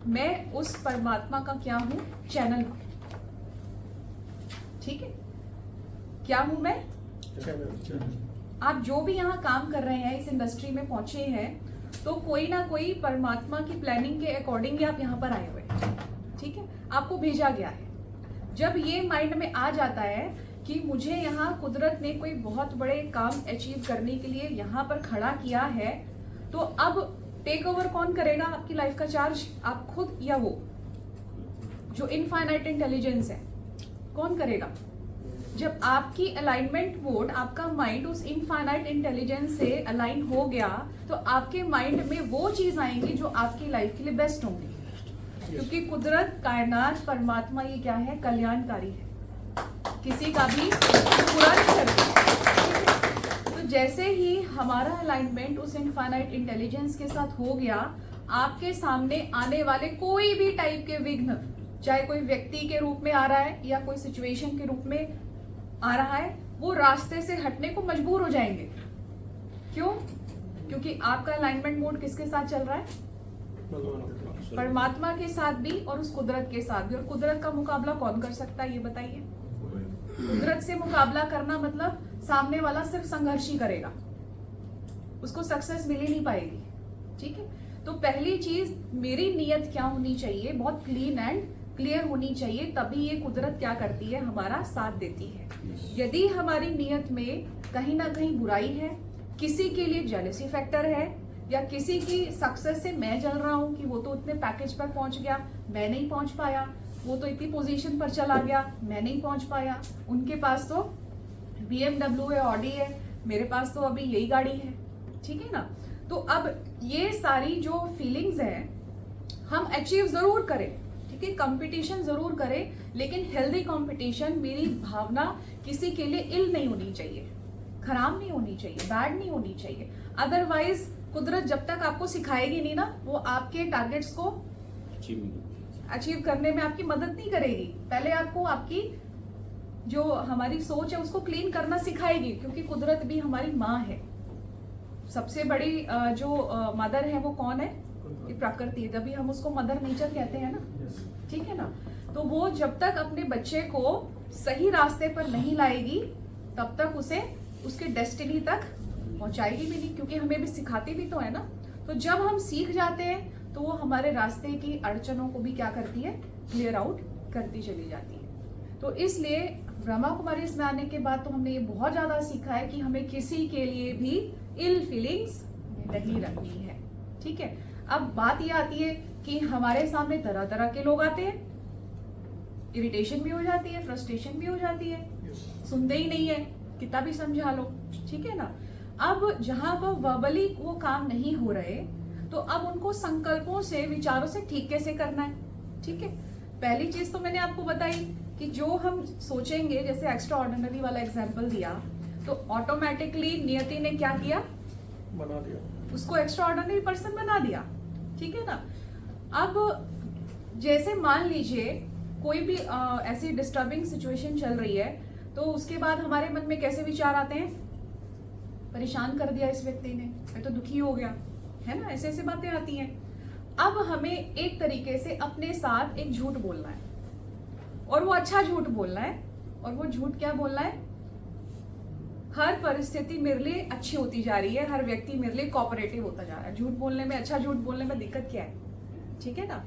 मैं उस परमात्मा का क्या हूँ, चैनल हूँ, ठीक है। क्या हूं मैं, आप जो भी यहाँ काम कर रहे हैं, इस इंडस्ट्री में पहुंचे हैं, तो कोई ना कोई परमात्मा की प्लानिंग के अकॉर्डिंग ही आप यहाँ पर आए हुए हैं, ठीक है, आपको भेजा गया है। जब ये माइंड में आ जाता है कि मुझे यहाँ कुदरत ने कोई बहुत बड़े काम अचीव करने के लिए यहाँ पर खड़ा किया है, तो अब टेक ओवर कौन करेगा आपकी लाइफ का चार्ज, आप खुद या वो जो इनफाइनाइट इंटेलिजेंस है, कौन करेगा। जब आपकी अलाइनमेंट मोड, आपका माइंड उस इनफाइनाइट इंटेलिजेंस से अलाइन हो गया, तो आपके माइंड में वो चीज आएंगी जो आपकी लाइफ के लिए बेस्ट होंगी, क्योंकि कुदरत, कायनात, परमात्मा ये क्या है, कल्याणकारी है, किसी का भी बुरा नहीं करती। तो जैसे ही हमारा अलाइनमेंट उस इनफाइनाइट इंटेलिजेंस के साथ हो गया, आपके सामने आने वाले कोई भी टाइप के विघ्न, चाहे कोई व्यक्ति के रूप में आ रहा है या कोई सिचुएशन के रूप में आ रहा है, वो रास्ते से हटने को मजबूर हो जाएंगे। क्यों? क्योंकि आपका अलाइनमेंट मोड किसके साथ चल रहा है, परमात्मा के साथ भी और उस कुदरत के साथ भी। और कुदरत का मुकाबला कौन कर सकता है, ये बताइए। कुदरत से मुकाबला करना मतलब सामने वाला सिर्फ संघर्ष ही करेगा, उसको सक्सेस मिल ही नहीं पाएगी, ठीक है। तो पहली चीज, मेरी नीयत क्या होनी चाहिए, बहुत क्लीन एंड क्लियर होनी चाहिए, तभी ये कुदरत क्या करती है, हमारा साथ देती है। यदि हमारी नीयत में कहीं ना कहीं बुराई है, किसी के लिए जेलसी फैक्टर है, या किसी की सक्सेस से मैं जल रहा हूं कि वो तो इतने पैकेज पर पहुंच गया, मैं नहीं पहुंच पाया, वो तो इतनी पोजीशन पर चला गया, मैं नहीं पहुंच पाया, उनके पास तो BMW है, ऑडी है, मेरे पास तो अभी यही गाड़ी है, ठीक है ना। तो अब ये सारी जो फीलिंग्स हैं, हम अचीव जरूर करें, ठीक है, कंपटीशन जरूर करें, लेकिन हेल्दी कंपटीशन। मेरी भावना किसी के लिए इल नहीं होनी चाहिए, खराब नहीं होनी चाहिए, बैड नहीं होनी चाहिए। अदरवाइज कुदरत जब तक आपको सिखाएगी नहीं ना, वो आपके टारगेट्स को अचीव करने में आपकी मदद नहीं करेगी। पहले आपको आपकी जो हमारी सोच है उसको क्लीन करना सिखाएगी, क्योंकि कुदरत भी हमारी माँ है। सबसे बड़ी जो मदर है वो कौन है, ये प्रकृति है, तभी हम उसको मदर नेचर कहते हैं ना, ठीक है ना। तो वो जब तक अपने बच्चे को सही रास्ते पर नहीं लाएगी, तब तक उसे उसके डेस्टिनी तक पहुंचाएगी भी नहीं, क्योंकि हमें भी सिखाती भी तो है ना। तो जब हम सीख जाते हैं तो वो हमारे रास्ते की अड़चनों को भी क्या करती है, क्लियर आउट करती चली जाती है। तो इसलिए ब्रह्मा कुमारी में आने के बाद तो हमने ये बहुत ज्यादा सीखा है कि हमें किसी के लिए भी इल फीलिंग्स नहीं रखनी है, ठीक है। अब बात ये आती है कि हमारे सामने तरह तरह के लोग आते हैं, इरिटेशन भी हो जाती है, फ्रस्ट्रेशन भी हो जाती है, सुनते ही नहीं है, कितना भी समझा लो, ठीक है ना। अब जहां पर वर्बली वो काम नहीं हो रहे, तो अब उनको संकल्पों से, विचारों से ठीक कैसे करना है, ठीक है, पहली चीज तो मैंने आपको बताई कि जो हम सोचेंगे, जैसे एक्स्ट्रा ऑर्डिनरी वाला एग्जाम्पल दिया, तो ऑटोमेटिकली नियति ने क्या किया, बना दिया। उसको एक्स्ट्रा ऑर्डिनरी पर्सन बना दिया। ठीक है ना। अब जैसे मान लीजिए कोई भी ऐसी डिस्टर्बिंग सिचुएशन चल रही है, तो उसके बाद हमारे मन में कैसे विचार आते हैं, परेशान कर दिया इस व्यक्ति ने, मैं तो दुखी हो गया, है ना, ऐसे ऐसे बातें आती हैं। अब हमें एक तरीके से अपने साथ एक झूठ बोलना है, और वो अच्छा झूठ बोलना है। और वो झूठ क्या बोलना है, हर परिस्थिति मेरे लिए अच्छी होती जा रही है, हर व्यक्ति मेरे लिए कोऑपरेटिव होता जा रहा है। झूठ बोलने में, अच्छा झूठ बोलने में दिक्कत क्या है? ठीक है ना।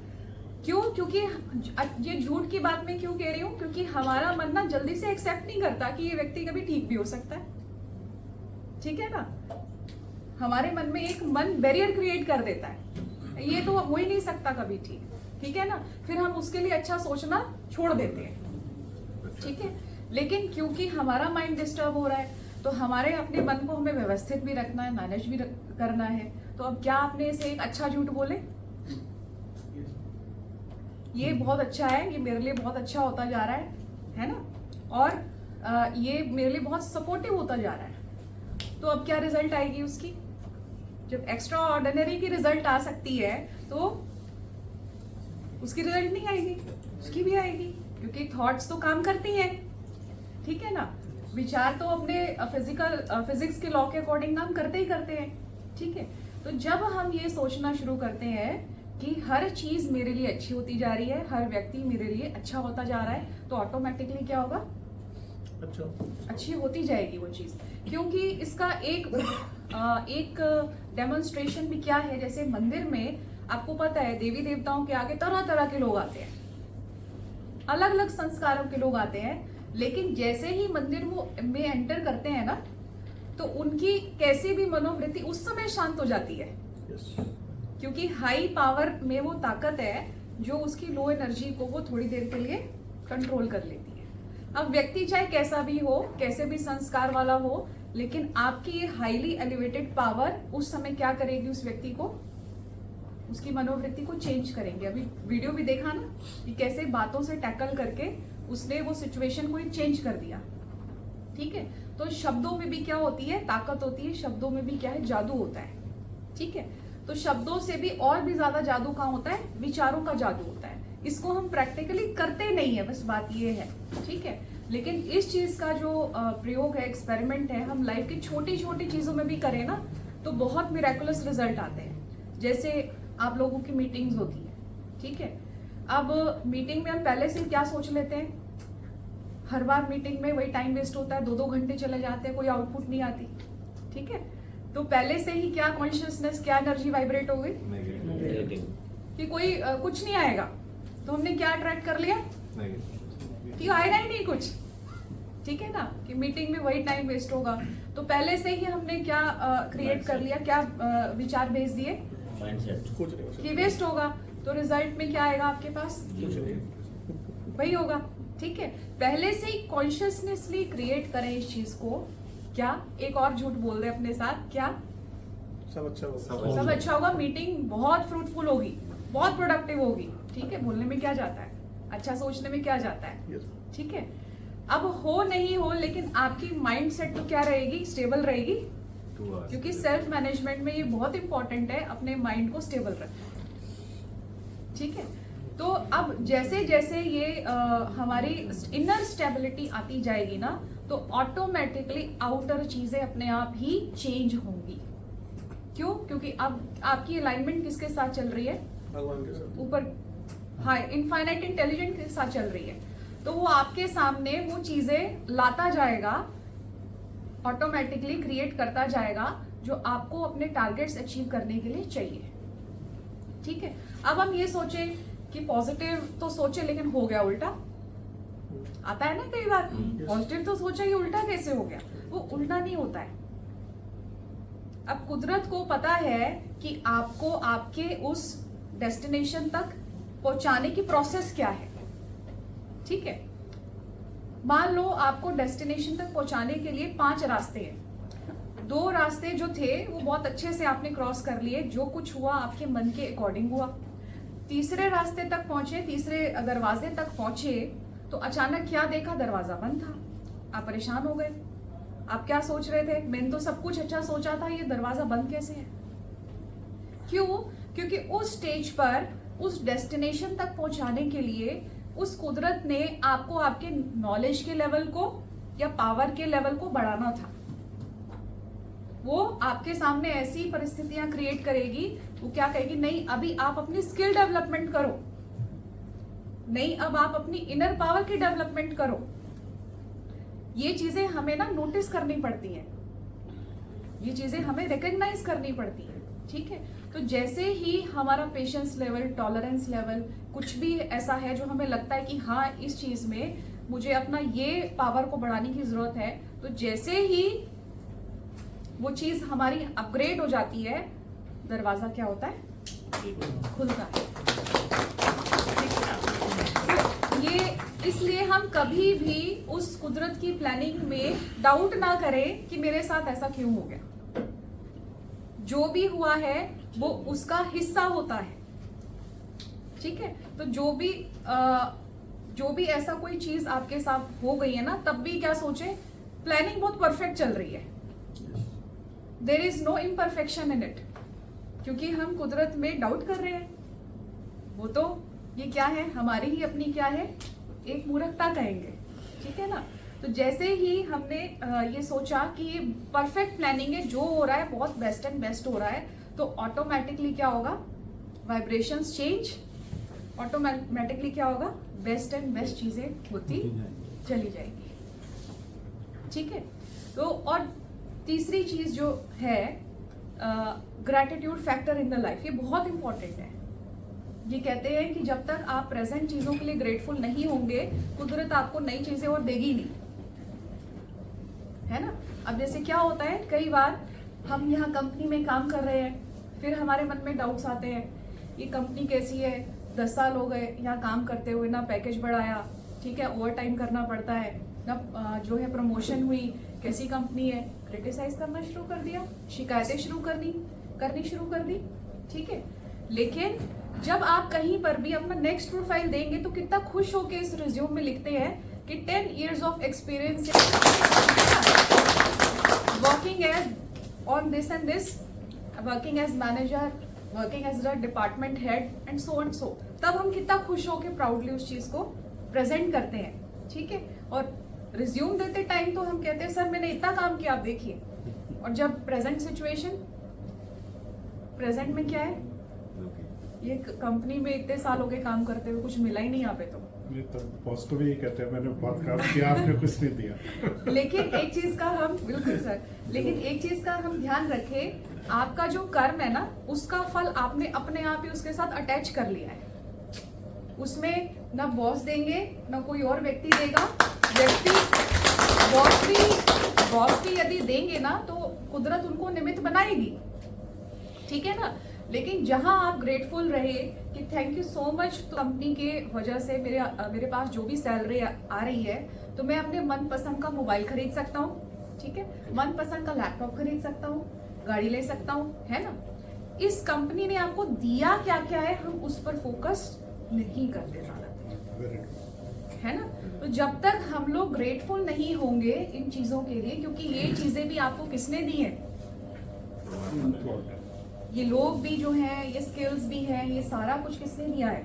क्यों? क्योंकि ये झूठ की बात मैं क्यों कह रही हूँ, क्योंकि हमारा मन ना जल्दी से एक्सेप्ट नहीं करता कि ये व्यक्ति कभी ठीक भी हो सकता है। ठीक है ना। हमारे मन में एक मन बैरियर क्रिएट कर देता है, ये तो हो ही नहीं सकता कभी ठीक। ठीक है ना। फिर हम उसके लिए अच्छा सोचना छोड़ देते हैं। ठीक है। लेकिन क्योंकि हमारा माइंड डिस्टर्ब हो रहा है, तो हमारे अपने मन को हमें व्यवस्थित भी रखना है, मैनेज भी करना है। तो अब क्या आपने इसे एक अच्छा झूठ बोले, ये बहुत अच्छा है, ये मेरे लिए बहुत अच्छा होता जा रहा है ना, और ये मेरे लिए बहुत सपोर्टिव होता जा रहा है। तो अब क्या रिजल्ट आएगी उसकी, जब एक्स्ट्रा ऑर्डिनरी की रिजल्ट आ सकती है, तो उसकी रिजल्ट नहीं आएगी, उसकी भी आएगी, क्योंकि थॉट्स तो काम करती हैं। ठीक है ना। विचार तो अपने फिजिक्स के लॉ के अकॉर्डिंग काम करते ही करते हैं। ठीक है। तो जब हम ये सोचना शुरू करते हैं कि हर चीज मेरे लिए अच्छी होती जा रही है, हर व्यक्ति मेरे लिए अच्छा होता जा रहा है, तो ऑटोमेटिकली क्या होगा, अच्छा अच्छी होती जाएगी वो चीज। क्योंकि इसका एक डेमोन्स्ट्रेशन भी क्या है, जैसे मंदिर में आपको पता है देवी देवताओं के आगे तरह तरह के लोग आते हैं, अलग अलग संस्कारों के लोग आते हैं, लेकिन जैसे ही मंदिर में एंटर करते हैं ना, तो उनकी कैसी भी मनोवृत्ति उस समय शांत हो जाती है, क्योंकि हाई पावर में वो ताकत है जो उसकी लो एनर्जी को वो थोड़ी देर के लिए कंट्रोल कर लेती है। अब व्यक्ति चाहे कैसा भी हो, कैसे भी संस्कार वाला हो, लेकिन आपकी ये हाईली एलिवेटेड पावर उस समय क्या करेगी, उस व्यक्ति को, उसकी मनोवृत्ति को चेंज करेंगे। अभी वीडियो भी देखा ना कि कैसे बातों से टैकल करके उसने वो सिचुएशन को ही चेंज कर दिया। ठीक है। तो शब्दों में भी क्या होती है, ताकत होती है, शब्दों में भी क्या है, जादू होता है। ठीक है। तो शब्दों से भी और भी ज्यादा जादू कहाँ होता है, विचारों का जादू होता है। इसको हम प्रैक्टिकली करते नहीं है, बस बात ये है। ठीक है। लेकिन इस चीज का जो प्रयोग है, एक्सपेरिमेंट है, हम लाइफ की छोटी छोटी चीजों में भी करें ना, तो बहुत मिरेकुलस रिजल्ट आते हैं। जैसे आप लोगों की मीटिंग्स होती है। ठीक है। अब मीटिंग में हम पहले से क्या सोच लेते हैं, हर बार मीटिंग में वही टाइम वेस्ट होता है, 2-2 घंटे चले जाते हैं, कोई आउटपुट नहीं आती। ठीक है। तो पहले से ही क्या कॉन्शियसनेस, क्या एनर्जी वाइब्रेट हो गई कि कोई कुछ नहीं आएगा, तो हमने क्या अट्रैक्ट कर लिया कि आएगा ही नहीं कुछ। ठीक है ना, कि मीटिंग में वही टाइम वेस्ट होगा। तो पहले से ही हमने क्या क्रिएट कर लिया, क्या विचार भेज दिए कि वेस्ट होगा, तो रिजल्ट में क्या आएगा आपके पास, वही होगा। ठीक है। पहले से ही कॉन्शियसनेसली क्रिएट करें इस चीज को। क्या एक और झूठ बोल रहे अपने साथ, क्या सब अच्छा होगा, सब अच्छा होगा, मीटिंग बहुत फ्रूटफुल होगी, बहुत प्रोडक्टिव होगी। ठीक है। बोलने में क्या जाता है, अच्छा सोचने में क्या जाता है। ठीक है। अब हो नहीं हो, लेकिन आपकी माइंड सेट तो क्या रहेगी, स्टेबल रहेगी, क्योंकि सेल्फ मैनेजमेंट में ये बहुत इंपॉर्टेंट है, अपने माइंड को स्टेबल रखना। ठीक है। तो अब जैसे जैसे ये हमारी इनर स्टेबिलिटी आती जाएगी ना, तो ऑटोमेटिकली आउटर चीजें अपने आप ही चेंज होंगी। क्यों? क्योंकि अब आपकी अलाइनमेंट किसके साथ चल रही है, भगवान के साथ, ऊपर हाई इनफाइनाइट इंटेलिजेंट के साथ चल रही है। तो वो आपके सामने वो चीजें लाता जाएगा, ऑटोमेटिकली क्रिएट करता जाएगा, जो आपको अपने टारगेट्स अचीव करने के लिए चाहिए। ठीक है। अब हम ये सोचें कि पॉजिटिव तो सोचे, लेकिन हो गया उल्टा, आता है ना कई बार, पॉजिटिव तो सोचा, ये उल्टा कैसे हो गया। वो उल्टा नहीं होता है। अब कुदरत को पता है कि आपको आपके उस डेस्टिनेशन तक पहुंचाने की प्रोसेस क्या है। ठीक है। मान लो आपको डेस्टिनेशन तक पहुंचाने के लिए 5 रास्ते हैं। 2 रास्ते जो थे वो बहुत अच्छे से आपने क्रॉस कर लिए, जो कुछ हुआ आपके मन के अकॉर्डिंग हुआ। तीसरे रास्ते तक पहुंचे, तीसरे दरवाजे तक पहुंचे, तो अचानक क्या देखा, दरवाजा बंद था। आप परेशान हो गए। आप क्या सोच रहे थे, मैंने तो सब कुछ अच्छा सोचा था, ये दरवाजा बंद कैसे है? क्यों? क्योंकि उस स्टेज पर, उस डेस्टिनेशन तक पहुंचाने के लिए उस कुदरत ने आपको आपके नॉलेज के लेवल को या पावर के लेवल को बढ़ाना था। वो आपके सामने ऐसी परिस्थितियां क्रिएट करेगी, वो क्या कहेगी, नहीं अभी आप अपनी स्किल डेवलपमेंट करो, नहीं अब आप अपनी इनर पावर की डेवलपमेंट करो। ये चीजें हमें ना नोटिस करनी पड़ती हैं, ये चीजें हमें रिकॉग्नाइज करनी पड़ती है। ठीक है, तो जैसे ही हमारा पेशेंस लेवल, टॉलरेंस लेवल, कुछ भी ऐसा है जो हमें लगता है कि हाँ इस चीज में मुझे अपना ये पावर को बढ़ाने की जरूरत है, तो जैसे ही वो चीज हमारी अपग्रेड हो जाती है, दरवाजा क्या होता है, खुलता है। तो ये इसलिए हम कभी भी उस कुदरत की प्लानिंग में डाउट ना करें कि मेरे साथ ऐसा क्यों हो गया। जो भी हुआ है वो उसका हिस्सा होता है। ठीक है, तो जो भी ऐसा कोई चीज आपके साथ हो गई है ना, तब भी क्या सोचे, प्लानिंग बहुत परफेक्ट चल रही है, there is no imperfection in it, क्योंकि हम कुदरत में डाउट कर रहे हैं। वो तो ये क्या है, हमारी ही अपनी क्या है, एक मूर्खता कहेंगे। ठीक है ना, तो जैसे ही हमने ये सोचा कि ये परफेक्ट प्लानिंग है, जो हो रहा है बहुत बेस्ट एंड बेस्ट हो रहा है, तो ऑटोमेटिकली क्या होगा, वाइब्रेशंस चेंज, ऑटोमेटिकली क्या होगा, बेस्ट एंड बेस्ट चीजें होती चली जाएगी। ठीक है, तो और तीसरी चीज जो है, gratitude factor in the life, ये बहुत इंपॉर्टेंट है। ये कहते हैं कि जब तक आप प्रेजेंट चीजों के लिए ग्रेटफुल नहीं होंगे, कुदरत आपको नई चीजें और देगी नहीं, है ना। अब जैसे क्या होता है, कई बार हम यहाँ कंपनी में काम कर रहे हैं, फिर हमारे मन में डाउट्स आते हैं, ये कंपनी कैसी है, 10 साल हो गए यहाँ काम करते हुए, ना पैकेज बढ़ाया, ठीक है, ओवर टाइम करना पड़ता है, ना जो है प्रमोशन हुई, कैसी कंपनी है, क्रिटिसाइज करना शुरू कर दिया, शिकायतें करनी शुरू कर दी। ठीक है, लेकिन जब आप कहीं पर भी अपना नेक्स्ट प्रोफाइल देंगे तो कितना खुश होके इस रिज्यूम में लिखते हैं कि 10 years of experience working as on this and this, working as manager, working as the department head and so and so, तब हम कितना खुश होके प्राउडली उस चीज को प्रेजेंट करते हैं। ठीक है, और रिज्यूम देते टाइम तो हम कहते हैं सर मैंने इतना काम किया, आप देखिए, और जब प्रेजेंट सिचुएशन, प्रेजेंट में क्या है, ये कंपनी में इतने साल हो गए काम करते हुए, कुछ मिला ही नहीं यहाँ पे। तो बॉस को भी ये कहते हैं मैंने बहुत काम किया, आपने कुछ नहीं दिया। लेकिन एक चीज का हम, बिल्कुल सर, लेकिन एक चीज का हम ध्यान रखें, आपका जो कर्म है ना, उसका फल आपने अपने आप ही उसके साथ अटैच कर लिया है। उसमें ना बॉस देंगे, ना कोई और व्यक्ति देगा। बॉस भी यदि देंगे ना, तो कुदरत उनको निमित्त बनाएगी। ठीक है ना, लेकिन जहां आप ग्रेटफुल रहे कि thank you so much, company के वजह से मेरे पास जो भी सैलरी आ रही है, तो मैं अपने मनपसंद का मोबाइल खरीद सकता हूँ, ठीक है, मनपसंद का लैपटॉप खरीद सकता हूँ, गाड़ी ले सकता हूँ, है ना। इस कंपनी ने आपको दिया क्या क्या है, हम उस पर फोकस नहीं करते ज्यादा, है ना। तो जब तक हम लोग ग्रेटफुल नहीं होंगे इन चीजों के लिए, क्योंकि ये चीजें भी आपको किसने दी है, ये लोग भी जो हैं, ये स्किल्स भी हैं, ये सारा कुछ किसने दिया है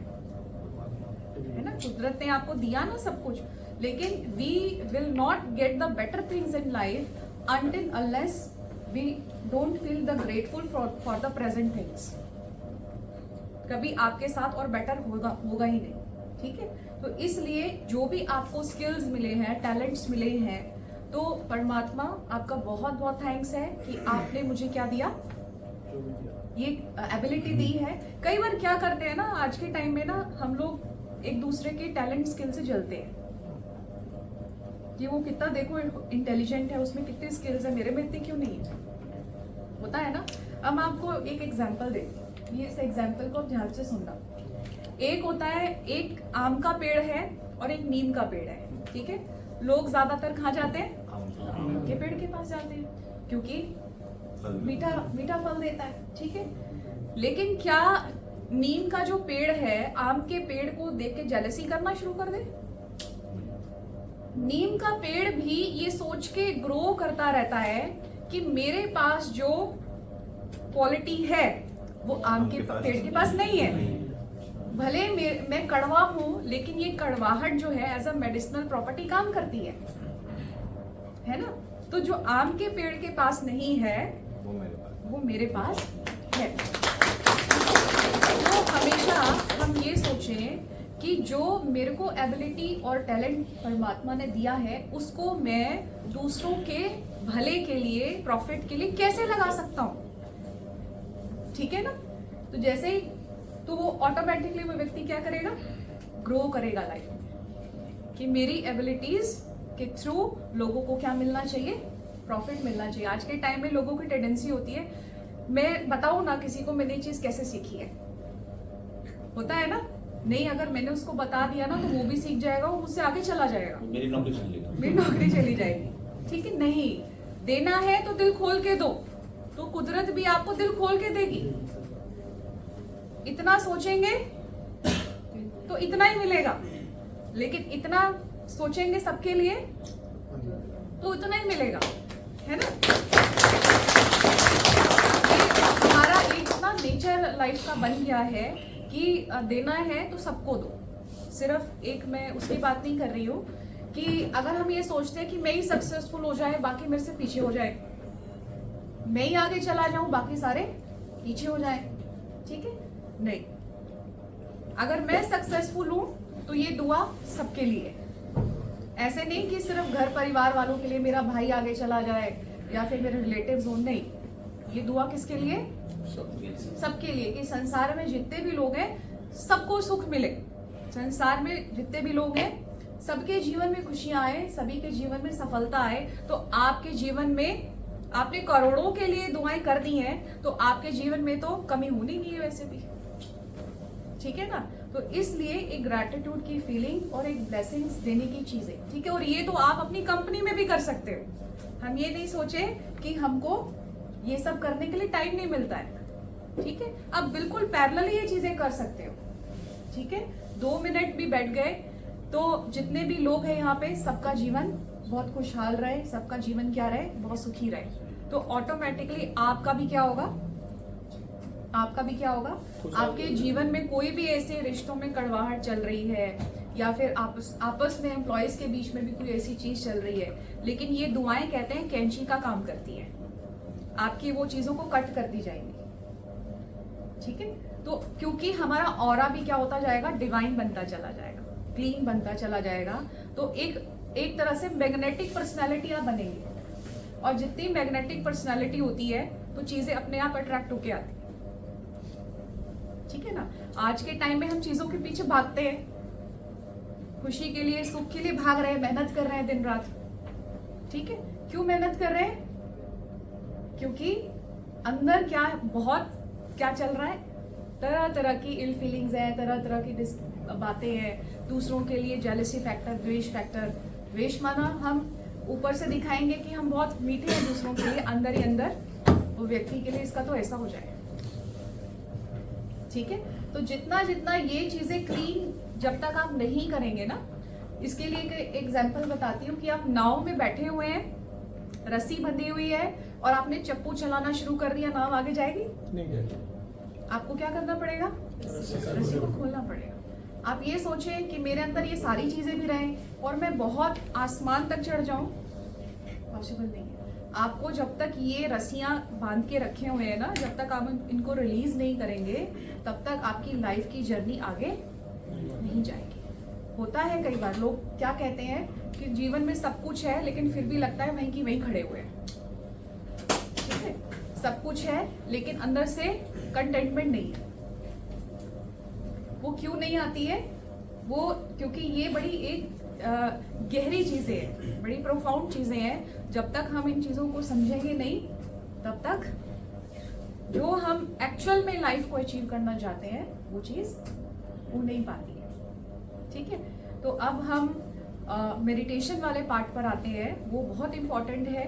ना, कुदरत ने आपको दिया ना सब कुछ। लेकिन we will not get the better things in life until unless we don't feel the grateful for the present things। कभी आपके साथ और बेटर होगा ही नहीं। ठीक है, तो इसलिए जो भी आपको स्किल्स मिले हैं, टैलेंट्स मिले हैं, तो परमात्मा आपका बहुत बहुत थैंक्स है कि आपने मुझे क्या दिया, ये एबिलिटी दी है। कई बार क्या करते हैं ना, आज के टाइम में ना हम लोग एक दूसरे के टैलेंट स्किल से जलते हैं कि वो कितना देखो इंटेलिजेंट है, उसमें कितनी स्किल्स है, मेरे में इतनी क्यों नहीं है, होता है ना। अब मैं आपको एक एग्जांपल देती हूँ, ये इस एग्जांपल को ध्यान से सुनना। एक होता है, एक आम का पेड़ है और एक नीम का पेड़ है, ठीक है। लोग ज्यादातर कहाँ जाते हैं, आम के पेड़ के पास जाते हैं, क्योंकि मीठा फल देता है, ठीक है। लेकिन क्या नीम का जो पेड़ है, आम के पेड़ को देख के जेलसी करना शुरू कर दे? नीम का पेड़ भी ये सोच के ग्रो करता रहता है कि मेरे पास जो क्वालिटी है वो आम के पेड़ के पास नहीं है। भले मैं कड़वा हूं, लेकिन ये कड़वाहट जो है एज अ मेडिसिनल प्रॉपर्टी काम करती है ना? तो जो आम के पेड़ के पास नहीं है वो मेरे पास है। तो हमेशा हम ये सोचें कि जो मेरे को एबिलिटी और टैलेंट परमात्मा ने दिया है उसको मैं दूसरों के भले के लिए, प्रॉफिट के लिए कैसे लगा सकता हूं। ठीक है ना? तो जैसे ही तो वो ऑटोमेटिकली वो व्यक्ति क्या करेगा, ग्रो करेगा लाइफ में कि मेरी एबिलिटीज के थ्रू लोगों को क्या मिलना चाहिए, प्रॉफिट मिलना चाहिए। आज के टाइम में लोगों की टेंडेंसी होती है, मैं बताऊं ना किसी को मैंने चीज कैसे सीखी है, होता है ना? नहीं, अगर मैंने उसको बता दिया ना तो वो भी सीख जाएगा, वो मुझसे आगे चला जाएगा, मेरी नौकरी चली जाएगी, मेरी नौकरी चली जाएगी। ठीक है? नहीं, देना है तो दिल खोल के दो, तो कुदरत भी आपको दिल खोल के देगी। इतना सोचेंगे तो इतना ही मिलेगा, लेकिन इतना सोचेंगे सबके लिए तो इतना ही मिलेगा, है ना? हमारा एक ना नेचर लाइफ का बन गया है कि देना है तो सबको दो। सिर्फ एक, मैं उसकी बात नहीं कर रही हूँ कि अगर हम ये सोचते हैं कि मैं ही सक्सेसफुल हो जाए, बाकी मेरे से पीछे हो जाए, मैं ही आगे चला जाऊं, बाकी सारे पीछे हो जाए। ठीक है? नहीं, अगर मैं सक्सेसफुल हूं तो ये दुआ सबके लिए। ऐसे नहीं कि सिर्फ घर परिवार वालों के लिए, मेरा भाई आगे चला जाए या फिर मेरे रिलेटिव्स हो, नहीं, ये दुआ किसके लिए? सबके लिए, कि संसार में जितने भी लोग हैं सबको सुख मिले, संसार में जितने भी लोग हैं सबके जीवन में खुशियां आए, सभी के जीवन में सफलता आए। तो आपके जीवन में आपने करोड़ों के लिए दुआएं कर दी हैं, तो आपके जीवन में तो कमी होनी नहीं है वैसे भी। ठीक है ना? तो इसलिए एक ग्रैटिट्यूड की फीलिंग और एक ब्लेसिंग्स देने की चीजें, ठीक है? और ये तो आप अपनी कंपनी में भी कर सकते हो। हम ये नहीं सोचे कि हमको ये सब करने के लिए टाइम नहीं मिलता है। ठीक है? आप बिल्कुल पैरेलल ये चीजें कर सकते हो। ठीक है? 2 मिनट भी बैठ गए तो जितने भी लोग हैं यहाँ पे, सबका जीवन बहुत खुशहाल रहे, सबका जीवन क्या रहे, बहुत सुखी रहे। तो ऑटोमेटिकली आपका भी क्या होगा, आपका भी क्या होगा, आपके जीवन में कोई भी ऐसे रिश्तों में कड़वाहट चल रही है या फिर आपस में एम्प्लॉयज के बीच में भी कोई ऐसी चीज चल रही है, लेकिन ये दुआएं कहते हैं कैंची का काम करती है, आपकी वो चीजों को कट कर दी जाएंगी। ठीक है? तो क्योंकि हमारा ऑरा भी क्या होता जाएगा, डिवाइन बनता चला जाएगा, क्लीन बनता चला जाएगा। तो एक तरह से मैग्नेटिक पर्सनालिटी आप बनेंगे, और जितनी मैग्नेटिक पर्सनालिटी होती है तो चीजें अपने आप अट्रैक्ट होके आती है। ठीक है ना? आज के टाइम में हम चीजों के पीछे भागते हैं, खुशी के लिए, सुख के लिए भाग रहे हैं, मेहनत कर रहे हैं दिन रात। ठीक है? क्यों मेहनत कर रहे हैं? क्योंकि अंदर क्या चल रहा है, तरह तरह की इल फीलिंग्स है, तरह तरह की बातें हैं, दूसरों के लिए जेलसी फैक्टर, द्वेष फैक्टर। द्वेष माना हम ऊपर से दिखाएंगे कि हम बहुत मीठे हैं दूसरों के लिए, अंदर ही अंदर वो व्यक्ति के लिए इसका तो ऐसा हो जाए। ठीक है? तो जितना जितना ये चीजें क्लीन जब तक आप नहीं करेंगे ना, इसके लिए एक एग्जांपल बताती हूँ कि आप नाव में बैठे हुए हैं, रस्सी बंधी हुई है और आपने चप्पू चलाना शुरू कर दिया, नाव आगे जाएगी? नहीं। आपको क्या करना पड़ेगा? रस्सी को खोलना पड़ेगा। आप ये सोचें कि मेरे अंदर ये सारी चीजें भी रहें और मैं बहुत आसमान तक चढ़ जाऊं, पॉसिबल नहीं है। आपको जब तक ये रस्सियां बांध के रखे हुए हैं ना, जब तक आप इनको रिलीज नहीं करेंगे तब तक आपकी लाइफ की जर्नी आगे नहीं जाएगी। होता है कई बार लोग क्या कहते हैं कि जीवन में सब कुछ है लेकिन फिर भी लगता है वहीं की वहीं खड़े हुए हैं। ठीक है? सब कुछ है लेकिन अंदर से कंटेंटमेंट नहीं है। वो क्यों नहीं आती है? वो क्योंकि ये बड़ी एक गहरी चीजें हैं, बड़ी प्रोफाउंड चीजें हैं। जब तक हम इन चीजों को समझेंगे नहीं तब तक जो हम एक्चुअल में लाइफ को अचीव करना चाहते हैं वो चीज हो नहीं पाती है। ठीक है? तो अब हम मेडिटेशन वाले पार्ट पर आते हैं, वो बहुत इंपॉर्टेंट है।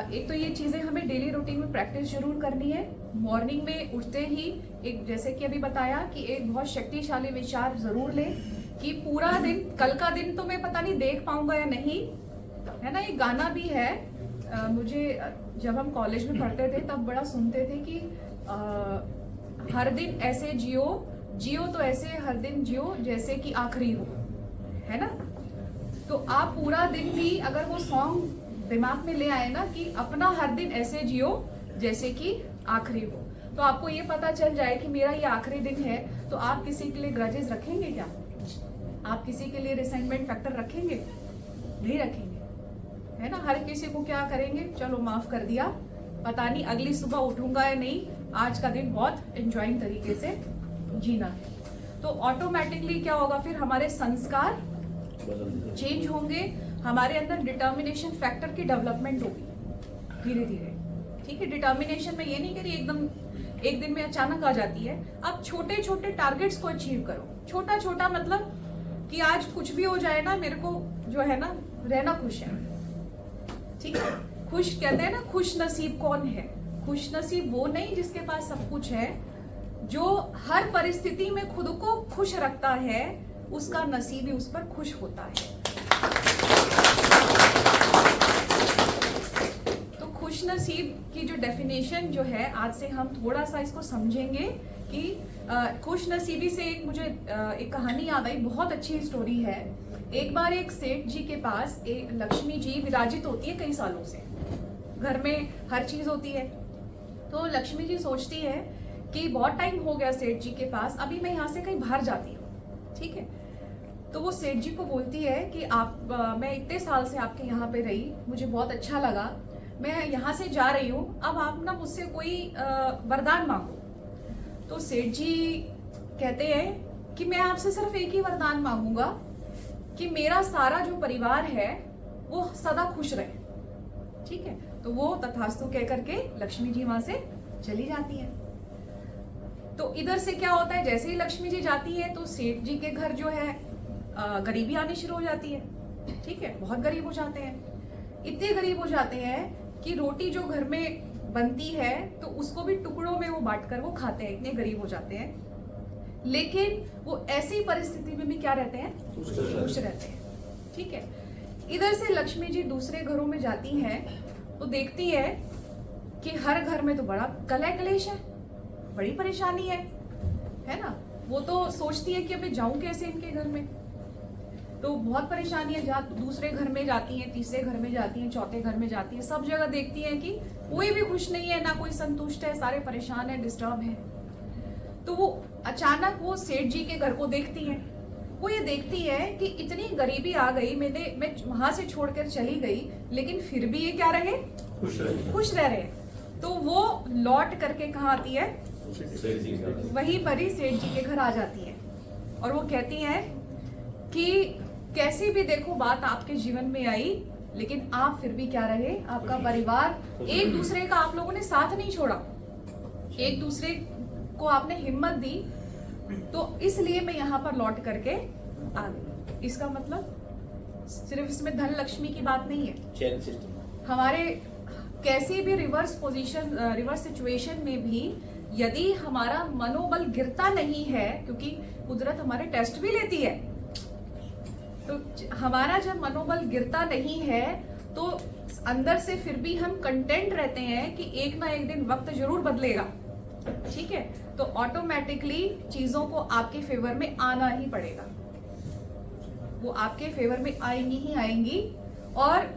एक तो ये चीजें हमें डेली रूटीन में प्रैक्टिस जरूर करनी है, मॉर्निंग में उठते ही एक, जैसे कि अभी बताया, कि एक बहुत शक्तिशाली विचार जरूर लें कि पूरा दिन, कल का दिन तो मैं पता नहीं देख पाऊंगा या नहीं, है ना। एक गाना भी है, मुझे जब हम कॉलेज में पढ़ते थे तब बड़ा सुनते थे कि हर दिन ऐसे जियो, जियो तो ऐसे हर दिन जियो जैसे कि आखिरी हो, है ना। तो आप पूरा दिन भी अगर वो सॉन्ग दिमाग में ले आए ना कि अपना हर दिन ऐसे जियो जैसे कि आखिरी हो, तो आपको ये पता चल जाए कि मेरा ये आखिरी दिन है, तो आप किसी के लिए ग्रजेस रखेंगे क्या? आप किसी के लिए रिसेंटमेंट फैक्टर रखेंगे? नहीं रखेंगे, है ना। हर किसी को क्या करेंगे, चलो माफ कर दिया, पता नहीं अगली सुबह उठूंगा या नहीं, आज का दिन बहुत एंजॉइंग तरीके से जीना है। तो ऑटोमेटिकली क्या होगा, फिर हमारे संस्कार चेंज होंगे, हमारे अंदर डिटर्मिनेशन फैक्टर की डेवलपमेंट होगी धीरे धीरे। ठीक है, डिटर्मिनेशन में ये नहीं करी एकदम एक दिन में अचानक आ जाती है। आप छोटे छोटे टारगेट्स को अचीव करो, छोटा छोटा, मतलब कि आज कुछ भी हो जाए ना, मेरे को जो है ना रहना खुश है। ठीक है, खुश कहते हैं ना, खुश नसीब कौन है? खुश नसीब वो नहीं जिसके पास सब कुछ है, जो हर परिस्थिति में खुद को खुश रखता है, उसका नसीब ही उस पर खुश होता है। तो खुश नसीब की जो डेफिनेशन जो है, आज से हम थोड़ा सा इसको समझेंगे कि खुश नसीबी से एक मुझे एक कहानी याद आई, बहुत अच्छी स्टोरी है। एक बार एक सेठ जी के पास एक लक्ष्मी जी विराजित होती है कई सालों से, घर में हर चीज होती है। तो लक्ष्मी जी सोचती है कि बहुत टाइम हो गया सेठ जी के पास, अभी मैं यहाँ से कहीं बाहर जाती हूँ। ठीक है, तो वो सेठ जी को बोलती है कि आप मैं इतने साल से आपके यहाँ पे रही, मुझे बहुत अच्छा लगा, मैं यहाँ से जा रही हूँ, अब आप ना मुझसे कोई वरदान मांगो। तो सेठ जी कहते हैं कि मैं आपसे सिर्फ एक ही वरदान मांगूंगा कि मेरा सारा जो परिवार है वो सदा खुश रहे। ठीक है, तो वो तथास्तु कह करके लक्ष्मी जी वहां से चली जाती है। तो इधर से क्या होता है, जैसे ही लक्ष्मी जी जाती है तो सेठ जी के घर जो है गरीबी आनी शुरू हो जाती है। ठीक है, बहुत गरीब हो जाते हैं, इतने गरीब हो जाते हैं कि रोटी जो घर में बनती है तो उसको भी टुकड़ों में वो बांटकर वो खाते हैं, इतने गरीब हो जाते हैं। लेकिन वो ऐसी परिस्थिति में भी क्या रहते हैं, खुश रहते हैं। ठीक है, इधर से लक्ष्मी जी दूसरे घरों में जाती हैं तो देखती है कि हर घर में तो बड़ा कलह कलेश है, बड़ी परेशानी है ना। वो तो सोचती है कि अभी जाऊं कैसे इनके घर में, तो बहुत परेशानी है। दूसरे घर में जाती हैं, तीसरे घर में जाती हैं, चौथे घर में जाती हैं, सब जगह देखती हैं कि कोई भी खुश नहीं है, ना कोई संतुष्ट है, सारे परेशान है, डिस्टर्ब है। तो वो अचानक वो सेठ जी के घर को देखती हैं। वो ये देखती है कि इतनी गरीबी आ गई, मैं वहां से छोड़कर चली गई, लेकिन फिर भी ये क्या रहे, खुश रह रहे। तो वो लौट करके कहाँ आती है, वहीं पर ही सेठ जी के घर आ जाती है। और वो कहती है कि कैसी भी देखो बात आपके जीवन में आई, लेकिन आप फिर भी क्या रहे, आपका परिवार, एक दूसरे का आप लोगों ने साथ नहीं छोड़ा, एक दूसरे को आपने हिम्मत दी, तो इसलिए मैं यहाँ पर लौट करके आ गई। इसका मतलब सिर्फ इसमें धन लक्ष्मी की बात नहीं है, चैन सिस्टम हमारे कैसी भी रिवर्स पोजीशन, रिवर्स सिचुएशन में भी यदि हमारा मनोबल गिरता नहीं है, क्योंकि कुदरत हमारे टेस्ट भी लेती है, तो हमारा जब मनोबल गिरता नहीं है तो अंदर से फिर भी हम कंटेंट रहते हैं कि एक ना एक दिन वक्त जरूर बदलेगा। ठीक है, तो ऑटोमेटिकली चीजों को आपके फेवर में आना ही पड़ेगा, वो आपके फेवर में आएंगी ही आएंगी, और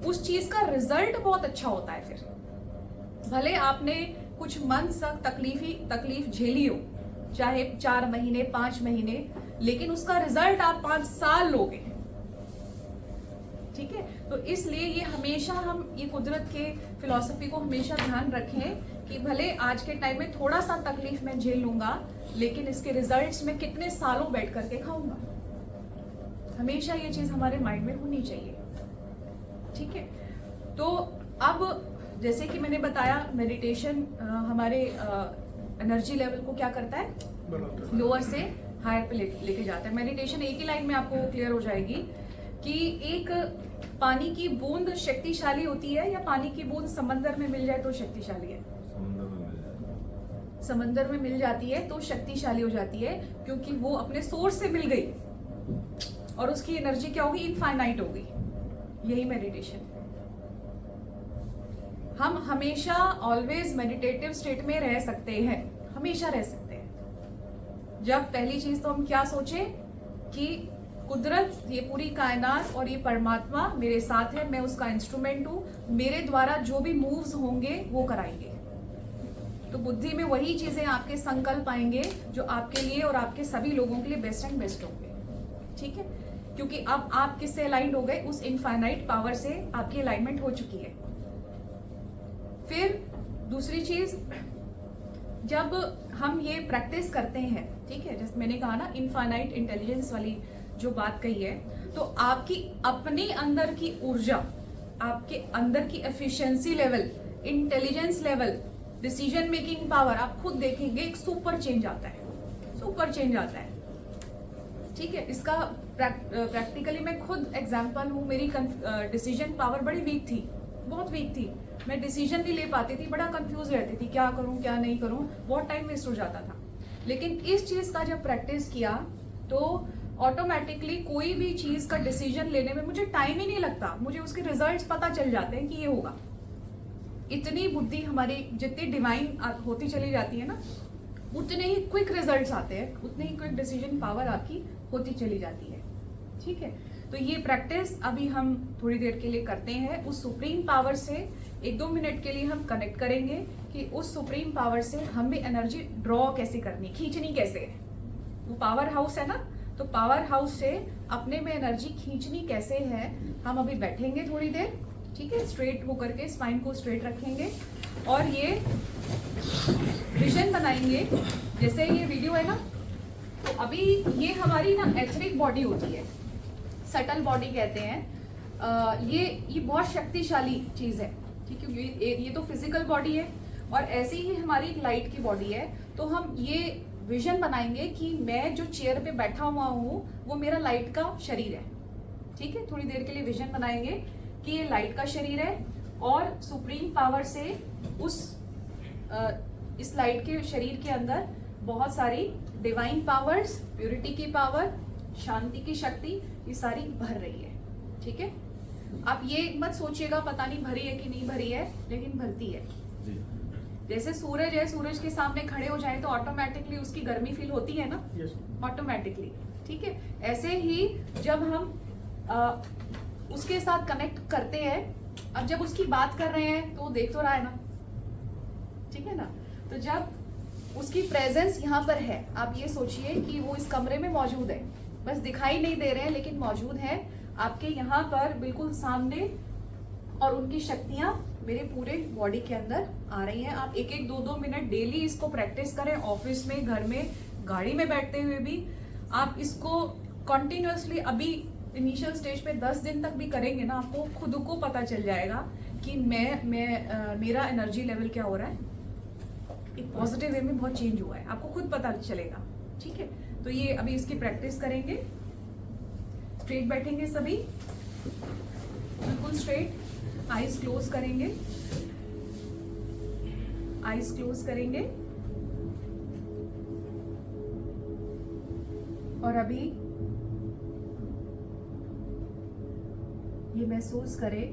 उस चीज का रिजल्ट बहुत अच्छा होता है। फिर भले आपने कुछ मंथ तक तकलीफ झेली हो, चाहे 4 महीने 5 महीने, लेकिन उसका रिजल्ट आप 5 साल लोगे। ठीक है, तो इसलिए ये हमेशा हम ये कुदरत के फिलॉसफी को हमेशा ध्यान रखें कि भले आज के टाइम में थोड़ा सा तकलीफ मैं झेल लूंगा, लेकिन इसके रिजल्ट्स में कितने सालों बैठ करके खाऊंगा। हमेशा ये चीज हमारे माइंड में होनी चाहिए। ठीक है, तो अब जैसे कि मैंने बताया, मेडिटेशन हमारे एनर्जी लेवल को क्या करता है, लोअर से हायर पे लेके जाता है। मेडिटेशन एक ही लाइन में आपको क्लियर हो जाएगी कि एक पानी की बूंद शक्तिशाली होती है, या पानी की बूंद समंदर में मिल जाए तो शक्तिशाली है। समुद्र में मिल जाए। समंदर में मिल जाती है तो शक्तिशाली हो जाती है, क्योंकि वो अपने सोर्स से मिल गई और उसकी एनर्जी क्या होगी, इनफाइनाइट होगी। यही मेडिटेशन है। हम हमेशा ऑलवेज मेडिटेटिव स्टेट में रह सकते हैं, हमेशा रह सकते हैं। जब पहली चीज तो हम क्या सोचे कि कुदरत, ये पूरी कायनात और ये परमात्मा मेरे साथ है, मैं उसका इंस्ट्रूमेंट हूं, मेरे द्वारा जो भी मूव्स होंगे वो कराएंगे। तो बुद्धि में वही चीजें आपके संकल्प आएंगे जो आपके लिए और आपके सभी लोगों के लिए बेस्ट एंड बेस्ट होंगे। ठीक है, क्योंकि अब आप किससे अलाइंड हो गए, उस इनफाइनाइट पावर से आपकी अलाइनमेंट हो चुकी है। फिर दूसरी चीज, जब हम ये प्रैक्टिस करते हैं, ठीक है, जैसे मैंने कहा ना इनफाइनाइट इंटेलिजेंस वाली जो बात कही है, तो आपकी अपने अंदर की ऊर्जा, आपके अंदर की efficiency level, intelligence level, decision making power, आप खुद देखेंगे एक सुपर चेंज आता है, सुपर चेंज आता है। ठीक है, इसका प्रैक्टिकली मैं खुद एग्जांपल हूँ। मेरी डिसीजन पावर बड़ी वीक थी, बहुत वीक थी। मैं डिसीजन नहीं ले पाती थी, बड़ा कंफ्यूज रहती थी, क्या करूँ क्या नहीं करूँ, बहुत टाइम वेस्ट हो जाता था। लेकिन इस चीज का जब प्रैक्टिस किया तो ऑटोमेटिकली कोई भी चीज का डिसीजन लेने में मुझे टाइम ही नहीं लगता, मुझे उसके रिजल्ट्स पता चल जाते हैं कि ये होगा। इतनी बुद्धि हमारी जितनी डिवाइन होती चली जाती है ना, उतने ही क्विक रिजल्ट्स आते हैं, उतनी ही क्विक डिसीजन पावर आपकी होती चली जाती है। ठीक है, तो ये प्रैक्टिस अभी हम थोड़ी देर के लिए करते हैं। उस सुप्रीम पावर से 1-2 मिनट के लिए हम कनेक्ट करेंगे कि उस सुप्रीम पावर से हमें एनर्जी ड्रॉ कैसे करनी, खींचनी कैसे है। वो पावर हाउस है ना, तो पावर हाउस से अपने में एनर्जी खींचनी कैसे है, हम अभी बैठेंगे थोड़ी देर। ठीक है, स्ट्रेट होकर के स्पाइन को स्ट्रेट रखेंगे और ये विजन बनाएंगे। जैसे ये वीडियो है ना, तो अभी ये हमारी ना एथरिक बॉडी होती है, सटल बॉडी कहते हैं। ये बहुत शक्तिशाली चीज है। ठीक है, ये तो फिजिकल बॉडी है और ऐसी ही हमारी लाइट की बॉडी है। तो हम ये विजन बनाएंगे कि मैं जो चेयर पे बैठा हुआ हूँ वो मेरा लाइट का शरीर है। ठीक है, थोड़ी देर के लिए विजन बनाएंगे कि ये लाइट का शरीर है और सुप्रीम पावर से इस लाइट के शरीर के अंदर बहुत सारी डिवाइन पावर्स, प्यूरिटी की पावर, शांति की शक्ति, ये सारी भर रही है। ठीक है, आप ये मत सोचिएगा पता नहीं भरी है कि नहीं भरी है, लेकिन भरती है। जैसे सूरज है, सूरज के सामने खड़े हो जाए तो ऑटोमेटिकली उसकी गर्मी फील होती है ना, ऑटोमेटिकली। ठीक है, ऐसे ही जब हम उसके साथ कनेक्ट करते हैं, अब जब उसकी बात कर रहे हैं तो देख तो रहा है ना, ठीक है ना, तो जब उसकी प्रेजेंस यहाँ पर है, आप ये सोचिए कि वो इस कमरे में मौजूद है, बस दिखाई नहीं दे रहे हैं लेकिन मौजूद है आपके यहाँ पर बिल्कुल सामने, और उनकी शक्तियां मेरे पूरे बॉडी के अंदर आ रही हैं। आप 1-1, 2-2 मिनट डेली इसको प्रैक्टिस करें, ऑफिस में, घर में, गाड़ी में बैठते हुए भी आप इसको कंटिन्यूअसली अभी इनिशियल स्टेज पे 10 दिन तक भी करेंगे ना, आपको खुद को पता चल जाएगा कि मेरा एनर्जी लेवल क्या हो रहा है, एक पॉजिटिव वे में बहुत चेंज हुआ है, आपको खुद पता चलेगा। ठीक है, तो ये अभी इसकी प्रैक्टिस करेंगे। स्ट्रेट बैठेंगे सभी, बिल्कुल स्ट्रेट, आईज क्लोज करेंगे, आईज क्लोज करेंगे और अभी ये महसूस करें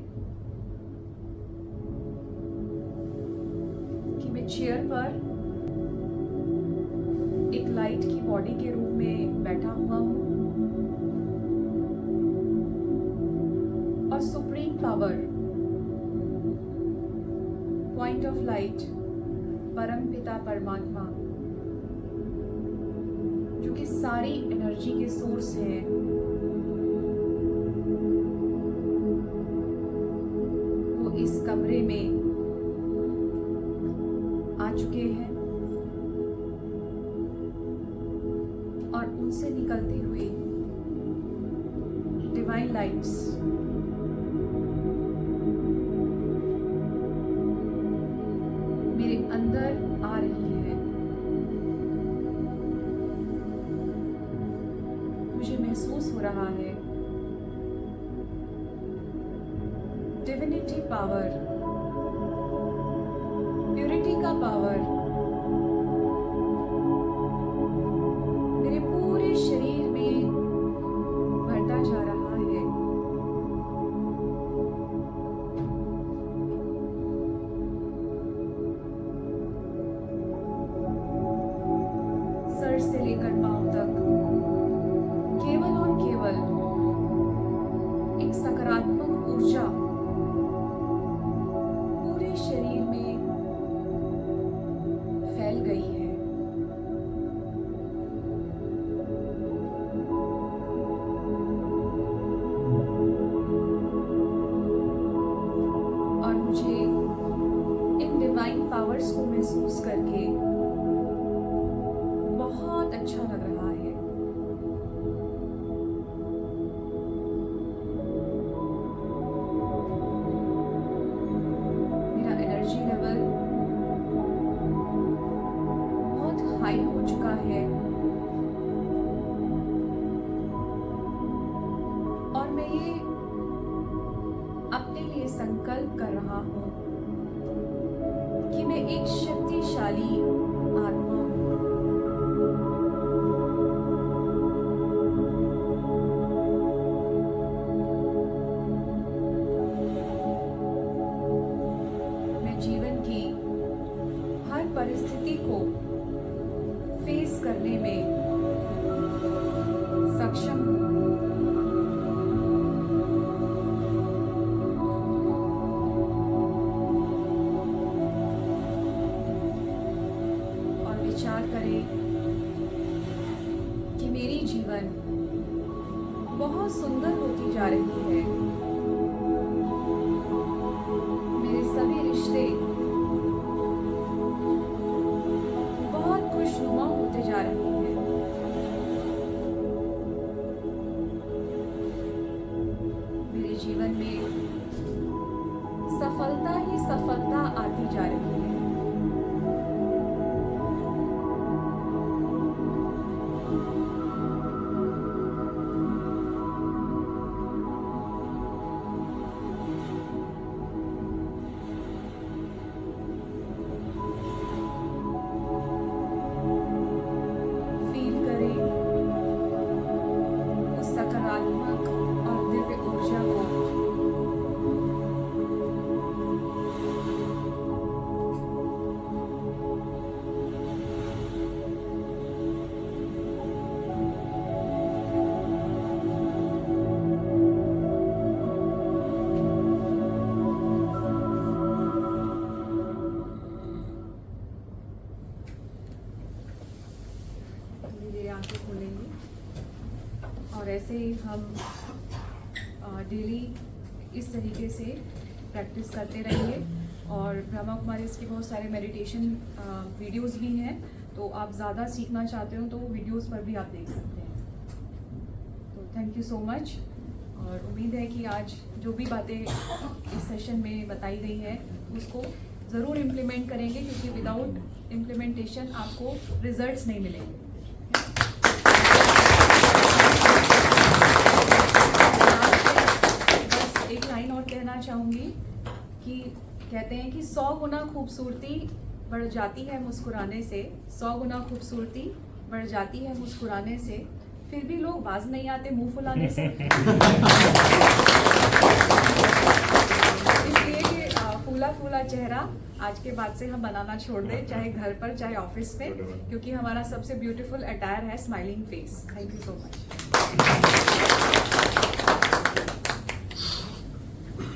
कि मैं चेयर पर एक लाइट की बॉडी के रूप में बैठा हुआ हूं और supreme power, point of light, परम पिता परमात्मा, जो कि सारी एनर्जी के सोर्स है, वो इस कमरे में आ चुके हैं और उनसे निकलती हुई डिवाइन लाइट्स मेरे अंदर आ रही है। मुझे महसूस हो रहा है डिविनिटी पावर, प्यूरिटी का पावर महसूस करके बहुत अच्छा लग रहा है। मेरा एनर्जी लेवल बहुत हाई हो चुका है और मैं ये अपने लिए संकल्प कर रहा हूँ कि मैं एक शक्तिशाली आत्मा हूँ। मैं जीवन की हर परिस्थिति को फेस करने में सक्षम हूँ। विचार करें कि मेरी जीवन बहुत सुंदर होती जा रही है। मेरे सभी रिश्ते बहुत खुशनुमा होते जा रहे हैं। मेरे जीवन में सफलता ही सफलता आती जा रही है। सकारात्मक और दिव्य ऊर्जा को धीरे आंखें खोलेंगे और ऐसे ही हम डेली इस तरीके से प्रैक्टिस करते रहेंगे। और ब्रह्मा कुमारी इसके बहुत सारे मेडिटेशन वीडियोस भी हैं, तो आप ज़्यादा सीखना चाहते हो तो वीडियोस पर भी आप देख सकते हैं। तो थैंक यू सो मच और उम्मीद है कि आज जो भी बातें इस सेशन में बताई गई है उसको ज़रूर इम्प्लीमेंट करेंगे, क्योंकि विदाउट इम्प्लीमेंटेशन आपको रिजल्ट्स नहीं मिलेंगे। एक लाइन और कहना चाहूँगी कि कहते हैं कि 100 गुना खूबसूरती बढ़ जाती है मुस्कुराने से, 100 गुना खूबसूरती बढ़ जाती है मुस्कुराने से, फिर भी लोग बाज नहीं आते मुंह फुलाने से। इसलिए कि फूला फूला चेहरा आज के बाद से हम बनाना छोड़ दें, चाहे घर पर चाहे ऑफिस में, क्योंकि हमारा सबसे ब्यूटीफुल अटायर है smiling face. Thank you so much.